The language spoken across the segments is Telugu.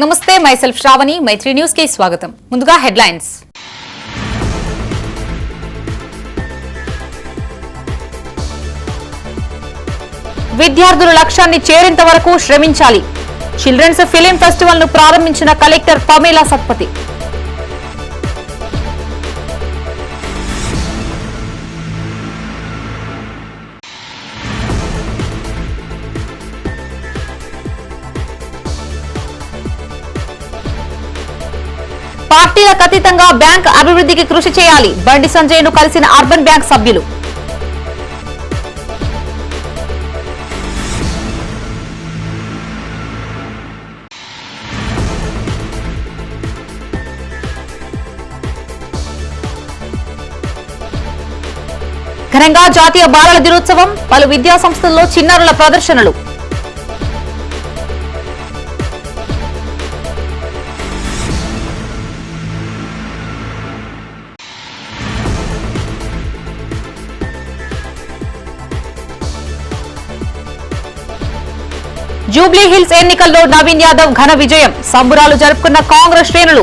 నమస్తే మైసెల్ఫ్ శ్రావణి మైత్రి న్యూస్ కి స్వాగతం. ముందుగా హెడ్లైన్స్. విద్యార్థుల లక్ష్యాన్ని చేరేంత వరకు శ్రమించాలి. చిల్డ్రన్స్ ఫిలిం ఫెస్టివల్ ను ప్రారంభించిన కలెక్టర్ పమేలా సత్పతి. పార్టీలకు అతీతంగా బ్యాంక్ అభివృద్ధికి కృషి చేయాలి. బండి సంజయ్ ను కలిసిన అర్బన్ బ్యాంక్ సభ్యులు. ఘనంగా జాతీయ బాలల దినోత్సవం. పలు విద్యా సంస్థల్లో చిన్నారుల ప్రదర్శనలు. జూబ్లీ హిల్స్ ఎన్నికల్లో నవీన్ యాదవ్ ఘన విజయం. సంబురాలు జరుపుకున్న కాంగ్రెస్ శ్రేణులు.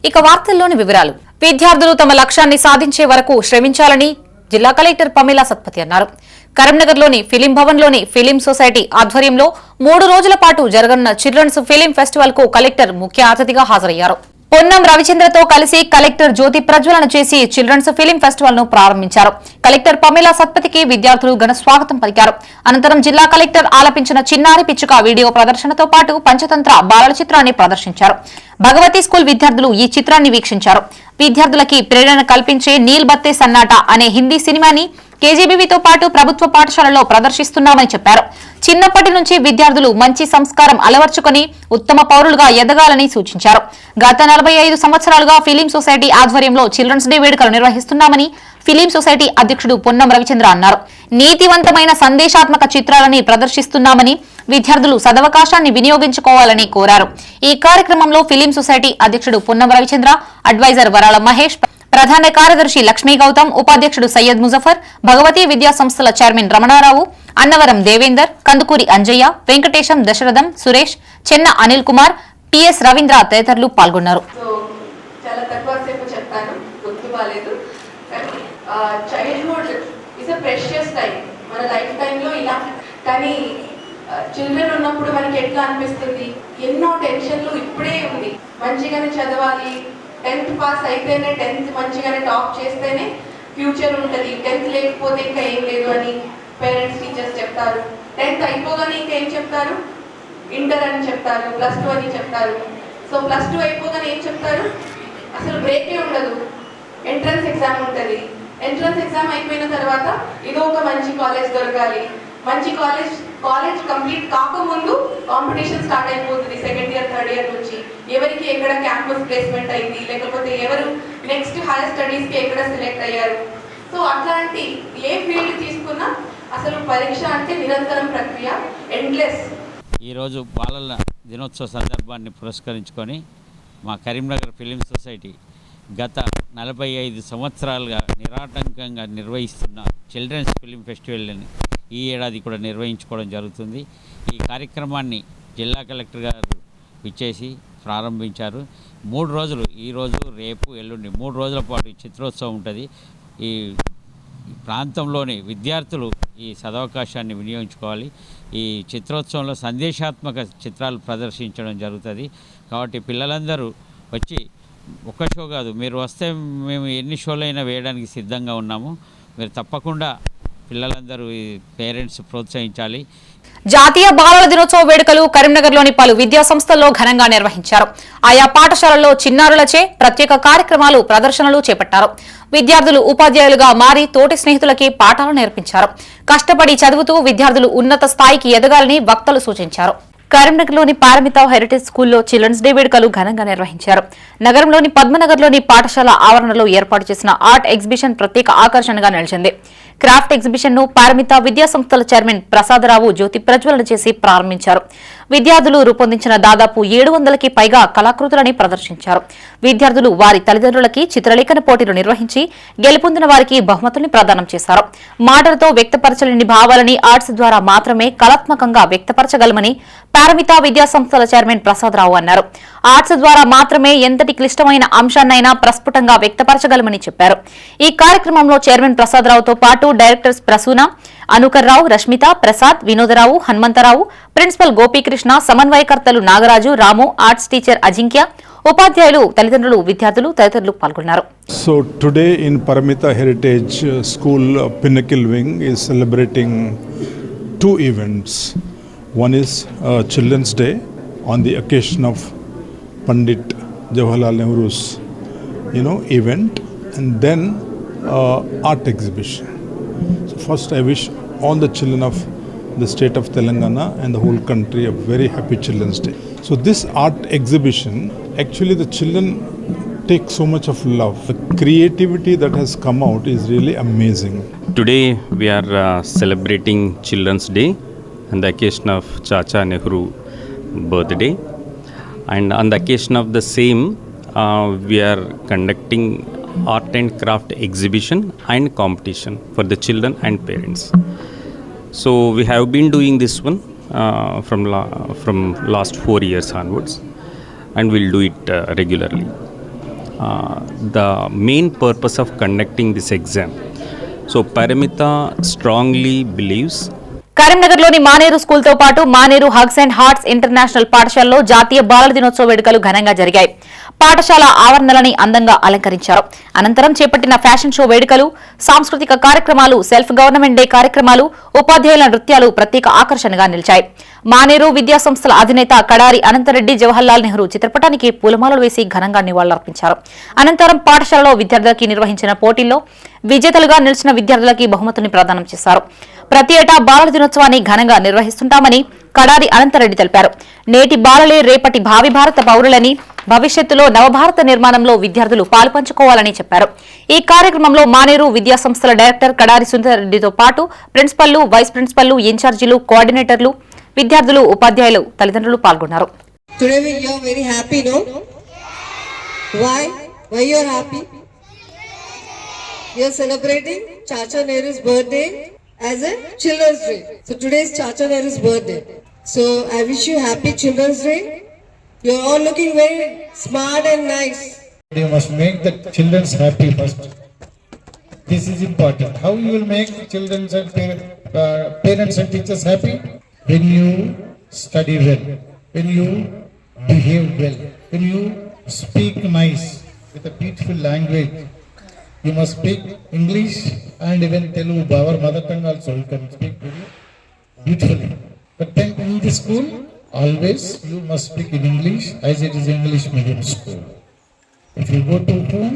ఇక వార్తల్లోని వివరాలు. విద్యార్థులు తమ లక్ష్యాన్ని సాధించే వరకు శ్రమించాలని జిల్లా కలెక్టర్ పమేలా సత్పతి అన్నారు. కరీంనగర్లోని ఫిలిం భవన్లోని ఫిలిం సొసైటీ ఆధ్వర్యంలో 3 రోజుల పాటు జరగనున్న చిల్డ్రన్స్ ఫిలిం ఫెస్టివల్ కు కలెక్టర్ ముఖ్య అతిథిగా హాజరయ్యారు. పొన్నం రవిచంద్రతో కలిసి కలెక్టర్ జ్యోతి ప్రజ్వలన చేసి చిల్డ్రన్స్ ఫిలిం ఫెస్టివల్ ను ప్రారంభించారు. కలెక్టర్ పమేలా సత్పతికి విద్యార్థులు ఘన స్వాగతం పలికారు. అనంతరం జిల్లా కలెక్టర్ ఆలపించిన చిన్నారి పిచ్చుక వీడియో ప్రదర్శనతో పాటు పంచతంత్ర బాలల చిత్రాన్ని ప్రదర్శించారు. భగవతి స్కూల్ విద్యార్థులు ఈ చిత్రాన్ని వీక్షించారు. విద్యార్థులకి ప్రేరణ కల్పించే నీల్ బత్తే సన్నాట అనే హిందీ సినిమాని కేజీబీవీతో పాటు ప్రభుత్వ పాఠశాలలో ప్రదర్శిస్తున్నామని చెప్పారు. చిన్నప్పటి నుంచి విద్యార్థులు మంచి సంస్కారం అలవర్చుకుని ఉత్తమ పౌరులుగా ఎదగాలని సూచించారు. గత 45 సంవత్సరాలుగా ఫిలిం సొసైటీ ఆధ్వర్యంలో చిల్డ్రన్స్ డే వేడుకలు నిర్వహిస్తున్నామని ఫిలిం సొసైటీ అధ్యక్షుడు పొన్నం రవిచంద్ర అన్నారు. నీతివంతమైన సందేశాత్మక చిత్రాలని ప్రదర్శిస్తున్నామని విద్యార్థులు సదవకాశాన్ని వినియోగించుకోవాలని కోరారు. ఈ కార్యక్రమంలో ఫిలిం సొసైటీ అధ్యక్షుడు పొన్నం రవిచంద్ర, అడ్వైజర్ వరాల మహేష్, ప్రధాన కార్యదర్శి లక్ష్మీ గౌతమ్, ఉపాధ్యక్షుడు సయ్యద్ ముజఫర్, భగవతి విద్యా సంస్థల చైర్మన్ రమణారావు, అన్నవరం దేవేందర్, కందుకూరి అంజయ్య, వెంకటేశం, దశరథం, సురేష్, చెన్న అనిల్ కుమార్, పిఎస్ రవీంద్ర తదితరులు పాల్గొన్నారు. చిల్డ్రన్ ఉన్నప్పుడు మనకి ఎట్లా అనిపిస్తుంది, ఎన్నో టెన్షన్లు ఇప్పుడే ఉంది. మంచిగానే చదవాలి, 10th పాస్ అయితేనే 10th మంచిగానే టాప్ చేస్తేనే ఫ్యూచర్ ఉంటుంది. 10th లేకపోతే ఇంకా ఏం లేదు అని పేరెంట్స్ టీచర్స్ చెప్తారు. 10th అయిపోగానే ఇంకా ఏం చెప్తారు, ఇంటర్ అని చెప్తారు, +2 అని చెప్తారు. సో +2 అయిపోగానే ఏం చెప్తారు, అసలు బ్రేకే ఉండదు, ఎంట్రన్స్ ఎగ్జామ్ ఉంటుంది. ఎంట్రన్స్ ఎగ్జామ్ అయిపోయిన తర్వాత ఏదో ఒక మంచి కాలేజ్ దొరకాలి. మంచి కాలేజ్ కంప్లీట్ కాకముందు కాంపిటీషన్ స్టార్ట్ అయిపోతుంది. 2nd ఇయర్ 3rd ఇయర్ నుంచి ఎవరికి ఎక్కడ క్యాంపస్ ప్లేస్మెంట్ అయింది, లేకపోతే ఎవరు నెక్స్ట్ హైయర్ స్టడీస్కి ఎక్కడ సెలెక్ట్ అయ్యారు. సో అట్లాంటి ఏ ఫీల్డ్ తీసుకున్నా అసలు పరీక్ష అంటే నిరంతరం ప్రక్రియ, ఎండ్లెస్. ఈరోజు బాలల దినోత్సవ సందర్భాన్ని పురస్కరించుకొని మా కరీంనగర్ ఫిలిం సొసైటీ గత 45 సంవత్సరాలుగా నిరాటంకంగా నిర్వహిస్తున్న చిల్డ్రన్స్ ఫిలిం ఫెస్టివల్ని ఈ ఏడాది కూడా నిర్వహించుకోవడం జరుగుతుంది. ఈ కార్యక్రమాన్ని జిల్లా కలెక్టర్ గారు విచ్చేసి ప్రారంభించారు. 3 రోజులు, ఈరోజు, రేపు, ఎల్లుండి 3 రోజుల పాటు ఈ చిత్రోత్సవం ఉంటుంది. ఈ ప్రాంతంలోని విద్యార్థులు ఈ సదవకాశాన్ని వినియోగించుకోవాలి. ఈ చిత్రోత్సవంలో సందేశాత్మక చిత్రాలు ప్రదర్శించడం జరుగుతుంది. కాబట్టి పిల్లలందరూ వచ్చి ఒక్క షో కాదు, మీరు వస్తే మేము ఎన్ని షోలైనా వేయడానికి సిద్ధంగా ఉన్నాము. మీరు తప్పకుండా పిల్లలందరూ పేరెంట్స్ ప్రోత్సహించాలి. జాతీయ బాలల దినోత్సవ వేడుకలు కరీంనగర్లోని పలు విద్యా సంస్థల్లో ఘనంగా నిర్వహించారు. ఆయా పాఠశాలల్లో చిన్నారులచే ప్రత్యేక కార్యక్రమాలు, ప్రదర్శనలు చేపట్టారు. విద్యార్థులు ఉపాధ్యాయులుగా మారి తోటి స్నేహితులకి పాఠాలు నేర్పించారు. కష్టపడి చదువుతూ విద్యార్థులు ఉన్నత స్థాయికి ఎదగాలని వక్తలు సూచించారు. కరీంనగర్లోని పారమిత హెరిటేజ్ స్కూల్లో చిల్డ్రన్స్ డే వేడుకలు ఘనంగా నిర్వహించారు. నగరంలోని పద్మనగర్లోని పాఠశాల ఆవరణలో ఏర్పాటు చేసిన ఆర్ట్ ఎగ్జిబిషన్ ప్రత్యేక ఆకర్షణగా నిలిచింది. క్రాఫ్ట్ ఎగ్జిబిషన్ ను పారమిత విద్యా సంస్థల చైర్మన్ ప్రసాదరావు జ్యోతి ప్రజ్వలన చేసి ప్రారంభించారు. విద్యార్థులు రూపొందించిన దాదాపు 700కి పైగా కళాకృతులని ప్రదర్శించారు. విద్యార్థులు వారి తల్లిదండ్రులకి చిత్రలేఖన పోటీలు నిర్వహించి గెలుపొందిన వారికి బహుమతుల్ని ప్రదానం చేశారు. మాటలతో వ్యక్తపరచలేని భావాలని ఆర్ట్స్ ద్వారా మాత్రమే కళాత్మకంగా వ్యక్తపరచగలమని పారమిత విద్యా సంస్థల చైర్మన్ ప్రసాదరావు అన్నారు. ఆర్ట్స్ ద్వారా మాత్రమే ఎంతటి క్లిష్టమైన అంశాన్నైనా ప్రస్ఫుటంగా వ్యక్తపరచగలమని చెప్పారు. ఈ కార్యక్రమంలో చైర్మన్ ప్రసాదరావుతో పాటు డైరెక్టర్స్ ప్రసూన, అనుకర్రావు, రష్మిత, ప్రసాద్, వినోదరావు, హనుమంతరావు, ప్రిన్సిపల్ గోపీకృష్ణ, సమన్వయకర్తలు నాగరాజు, రాము, ఆర్ట్స్ టీచర్ అజింక్య, ఉపాధ్యాయులు, తల్లిదండ్రులు, విద్యార్థులు తదితరులు పాల్గొన్నారు. So today in Paramita Heritage School Pinnacle Wing is celebrating two events. One is Children's Day on the occasion of Pandit Jawaharlal Nehru's event, and then art exhibition. So first I wish all the children of the state of Telangana and the whole country a very happy Children's Day. So this art exhibition, actually the children take so much of love. The creativity that has come out is really amazing. Today we are celebrating Children's Day on the occasion of Chacha Nehru birthday, and on the occasion of the same we are conducting art and craft exhibition and competition for the children and parents. So we have been doing this one from last 4 years onwards, and we'll do it regularly. The main purpose of conducting this exam, so Paramita strongly believes. కరీంనగర్లోని మానేరు స్కూల్తో పాటు Maneru hugs and hearts international పాఠశాలలో జాతీయ బాలల దినోత్సవ వేడుకలు ఘనంగా జరిగాయి. పాఠశాల ఆవరణలని అందంగా అలంకరించారు. అనంతరం చేపట్టిన ఫ్యాషన్ షో వేడుకలు, సాంస్కృతిక కార్యక్రమాలు, సెల్ఫ్ గవర్నమెంట్ డే కార్యక్రమాలు, ఉపాధ్యాయుల నృత్యాలు ప్రత్యేక ఆకర్షణగా నిలిచాయి. మానేరు విద్యా సంస్థల అధినేత కడారి అనంతరెడ్డి జవహర్లాల్ నెహ్రూ చిత్రపటానికి పూలమాలలు వేసి ఘనంగా నివాళులర్పించారు. అనంతరం పాఠశాలలో విద్యార్థులకి నిర్వహించిన పోటీల్లో విజేతలుగా నిలిచిన విద్యార్థులకి బహుమతుల్ని ప్రదానం చేశారు. ప్రతి ఏటా బాలల దినోత్సవాన్ని ఘనంగా నిర్వహిస్తుంటామని కడారి అనంతరెడ్డి తెలిపారు. నేటి బాలలే రేపటి భావి భారత పౌరులని, భవిష్యత్తులో నవభారత నిర్మాణంలో విద్యార్థులు పాలుపంచుకోవాలని చెప్పారు. ఈ కార్యక్రమంలో మానేరు విద్యా సంస్థల డైరెక్టర్ కడారి సుందర్రెడ్డితో పాటు ప్రిన్సిపల్లు, వైస్ ప్రిన్సిపల్లు, ఇన్ఛార్జీలు, కోఆర్డినేటర్లు, విద్యార్థులు, ఉపాధ్యాయులు, తల్లిదండ్రులు పాల్గొన్నారు. Today we are very happy, no? Why you are happy? You are celebrating Chacha Nehru's birthday as a Children's Day. So today is Chacha Nehru's birthday. So I wish you happy Children's Day. You are all looking very smart and nice. You must make the children happy first. This is important. How you will make children and parents and teachers happy? When you study well, when you behave well, when you speak nice with a beautiful language. You must speak English and even Telugu, our mother tongue also. You can speak very beautifully. But then in the school, always you must speak in English as it is English medium school. If you go to home.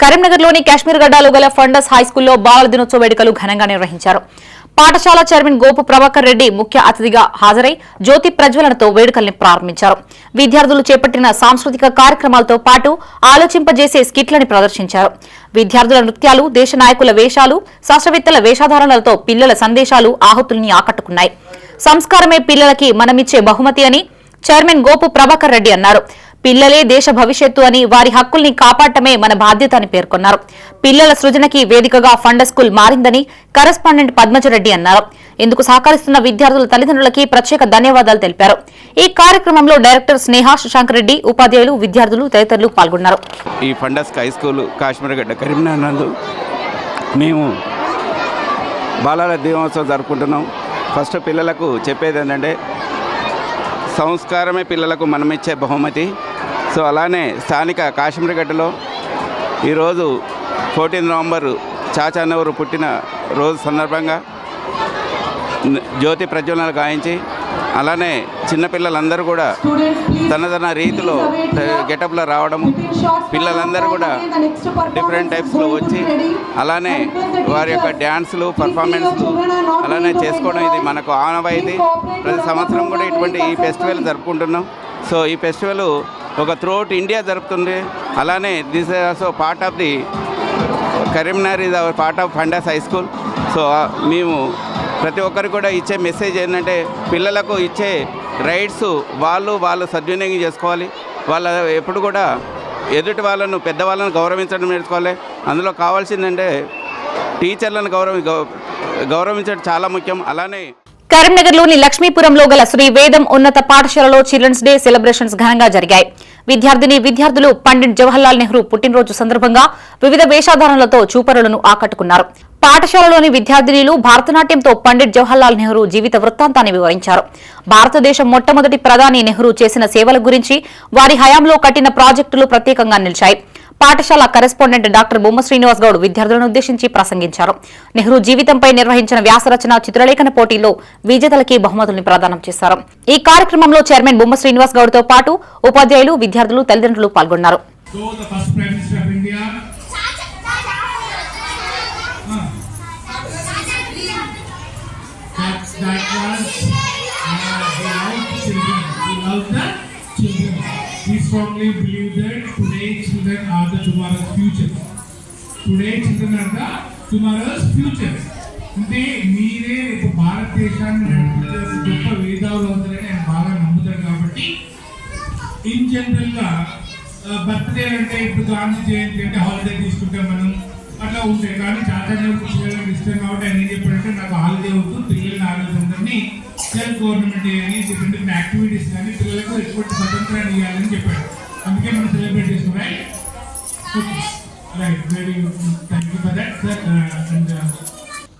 కరీంనగర్లోని కాశ్మీర్ గడ్డలో గల ఫండస్ హైస్కూల్లో బాలల దినోత్సవ వేడుకలు ఘనంగా నిర్వహించారు. పాఠశాల చైర్మన్ గోపు ప్రభాకర్ రెడ్డి ముఖ్య అతిథిగా హాజరై జ్యోతి ప్రజ్వలనతో వేడుకల్ని ప్రారంభించారు. విద్యార్థులు చేపట్టిన సాంస్కృతిక కార్యక్రమాలతో పాటు ఆలోచింపజేసే స్కిట్లని ప్రదర్శించారు. విద్యార్థుల నృత్యాలు, దేశ నాయకుల వేషాలు, శాస్త్రవేత్తల వేషధారణలతో పిల్లల సందేశాలు ఆహుతుల్ని ఆకట్టుకున్నాయి. సంస్కారమే పిల్లలకి మనమిచ్చే బహుమతి అని చైర్మన్ గోపు ప్రభాకర్ రెడ్డి అన్నారు. పిల్లలే దేశ భవిష్యత్తు అని, వారి హక్కుల్ని కాపాడటమే మన బాధ్యత అని పేర్కొన్నారు. పిల్లల సృజనకి వేదికగా ఫండస్ స్కూల్ మారిందని కరెస్పాండెంట్ పద్మజరెడ్డి అన్నారు. ఇందుకు సహకరిస్తున్న విద్యార్థుల తల్లిదండ్రులకి ప్రత్యేక ధన్యవాదాలు తెలిపారు. ఈ కార్యక్రమంలో డైరెక్టర్ స్నేహ శశాంక్ రెడ్డి, ఉపాధ్యాయులు, విద్యార్థులు తదితరులు పాల్గొన్నారు. ఈ ఫండస్ హై స్కూల్ కాశ్మీర్గడ్డ కరీంనగర్ నందు మేము బాలల దినోత్సవం జరుపుకుంటున్నాం. ఫస్ట్ పిల్లలకు చెప్పేది ఏంటంటే సంస్కారమే పిల్లలకు మనమిచ్చే బహుమతి. సో అలానే స్థానిక కాశ్మీర్గడ్డలో ఈరోజు 14 నవంబర్ చాచా నెహ్రూ పుట్టిన రోజు సందర్భంగా జ్యోతి ప్రజ్వలన గాయించి, అలానే చిన్నపిల్లలందరూ కూడా తన రీతిలో గెటప్లో రావడము, పిల్లలందరూ కూడా డిఫరెంట్ టైప్స్లో వచ్చి అలానే వారి యొక్క డ్యాన్సులు, పర్ఫార్మెన్స్లు అలానే చేసుకోవడం ఇది మనకు ఆనవాయితీ. ప్రతి సంవత్సరం కూడా ఇటువంటి ఈ ఫెస్టివల్ జరుపుకుంటున్నాం. సో ఈ ఫెస్టివల్ ఒక త్రూఅవుట్ ఇండియా జరుపుతుంది. అలానే this is also part of the Karimnagar is our part of fundus high school. So మేము ప్రతి ఒక్కరికి కూడా ఇచ్చే మెసేజ్ ఏంటంటే పిల్లలకు ఇచ్చే రైట్స్ వాళ్ళు సద్వినియోగం చేసుకోవాలి. వాళ్ళ ఎప్పుడు కూడా ఎదుటి వాళ్ళను పెద్దవాళ్ళను గౌరవించడం నేర్చుకోవాలి. అందులో కావాల్సిందంటే టీచర్లను గౌరవించడం చాలా ముఖ్యం. అలానే కరీంనగర్లోని లక్ష్మీపురంలో గల శ్రీ వేదం ఉన్నత పాఠశాలలో చిల్డ్రన్స్ డే సెలబ్రేషన్స్ ఘనంగా జరిగాయి. విద్యార్థులు పండిట్ జవహర్లాల్ నెహ్రూ పుట్టినరోజు సందర్భంగా వివిధ వేషధారణలతో చూపరులను ఆకట్టుకున్నారు. పాఠశాలలోని విద్యార్థినీలు భరతనాట్యంతో పండిట్ జవహర్లాల్ నెహ్రూ జీవిత వృత్తాంతాన్ని వివరించారు. భారతదేశం మొట్టమొదటి ప్రధాని నెహ్రూ చేసిన సేవల గురించి, వారి హయాంలో కట్టిన ప్రాజెక్టులు ప్రత్యేకంగా నిలిచాయి. పాఠశాల కరెస్పాండెంట్ డాక్టర్ బొమ్మ శ్రీనివాస్ గౌడ్ విద్యార్థులను ఉద్దేశించి ప్రసంగించారు. నెహ్రూ జీవితంపై నిర్వహించిన వ్యాసరచన చిత్రలేఖన పోటీలో విజేతలకి బహుమతుల్ని ప్రదానం చేశారు. ఈ కార్యక్రమంలో చైర్మన్ బొమ్మ శ్రీనివాస్ గౌడ్ తో పాటు ఉపాధ్యాయులు, విద్యార్థులు, తల్లిదండ్రులు పాల్గొన్నారు. We strongly believe that today children are the tomorrow's future. Today children are the tomorrow's future. అంటే మీరే భారతదేశాన్ని నడిపించే గొప్ప వేదాలు నేను బాగా నమ్ముతాను కాబట్టి ఇన్ జనరల్గా బర్త్డే అంటే ఇప్పుడు గాంధీ జయంతి అంటే హాలిడే తీసుకుంటాం మనం, అట్లా ఉంటాయి. కానీ చాచా నెహ్రూ పిల్లలకు ఇష్టం కాబట్టి ఆయన ఏం చెప్పాడంటే నాకు హాలిడే అవుతుంది, పిల్లల ఆలోచనని సెల్ఫ్ గవర్నమెంట్ అని డిఫరెంట్ యాక్టివిటీస్ కానీ పిల్లలకు ఎక్కువ స్వతంత్రాన్ని ఇవ్వాలని చెప్పాడు. అందుకే మనం సెలబ్రేట్ చేస్తాం. Right very thank you for that sir.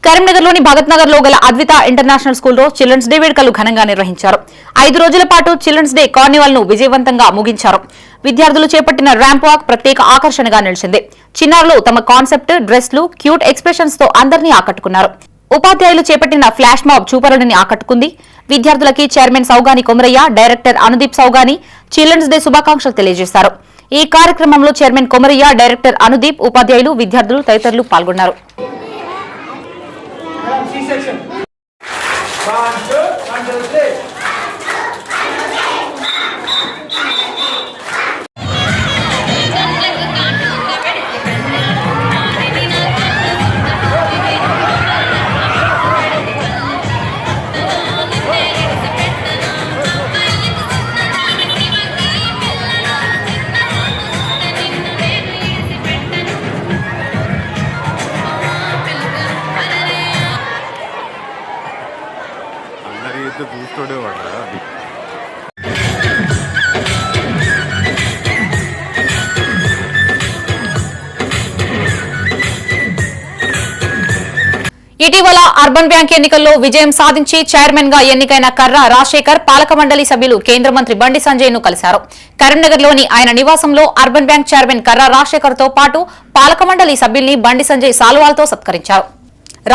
కరీంనగర్లోని భగత్ నగర్ లో గల అద్విత ఇంటర్నేషనల్ స్కూల్లో చిల్డ్రన్స్ డే వేడుకలు ఘనంగా నిర్వహించారు. 5 రోజుల పాటు చిల్డ్రన్స్ డే కార్నివల్ ను విజయవంతంగా ముగించారు. విద్యార్థులు చేపట్టిన ర్యాంప్ వాక్ ప్రత్యేక ఆకర్షణగా నిలిచింది. చిన్నారులు తమ కాన్సెప్ట్, డ్రెస్లు, క్యూట్ ఎక్స్ప్రెషన్స్ తో అందరినీ ఆకట్టుకున్నారు. ఉపాధ్యాయులు చేపట్టిన ఫ్లాష్ మాబ్ చూపరులని ఆకట్టుకుంది. విద్యార్థులకి chairman Saugani Komaraiah, director Anudeep Saugani children's day శుభాకాంక్షలు తెలియజేశారు. ఈ కార్యక్రమంలో చైర్మన్ కొమరయ్య, డైరెక్టర్ అనుదీప్, ఉపాధ్యాయులు, విద్యార్థులు తదితరులు పాల్గొన్నారు. ఇటీవల అర్బన్ బ్యాంక్ ఎన్నికల్లో విజయం సాధించి చైర్మన్ గా ఎన్నికైన కర్రా రాజశేఖర్ పాలక మండలి సభ్యులు కేంద్ర మంత్రి బండి సంజయ్ ను కలిశారు. కరీంనగర్లోని ఆయన నివాసంలో అర్బన్ బ్యాంక్ చైర్మన్ కర్రా రాజశేఖర్ తో పాటు పాలక మండలి సభ్యుల్ని బండి సంజయ్ సాల్వాలతో సత్కరించారు.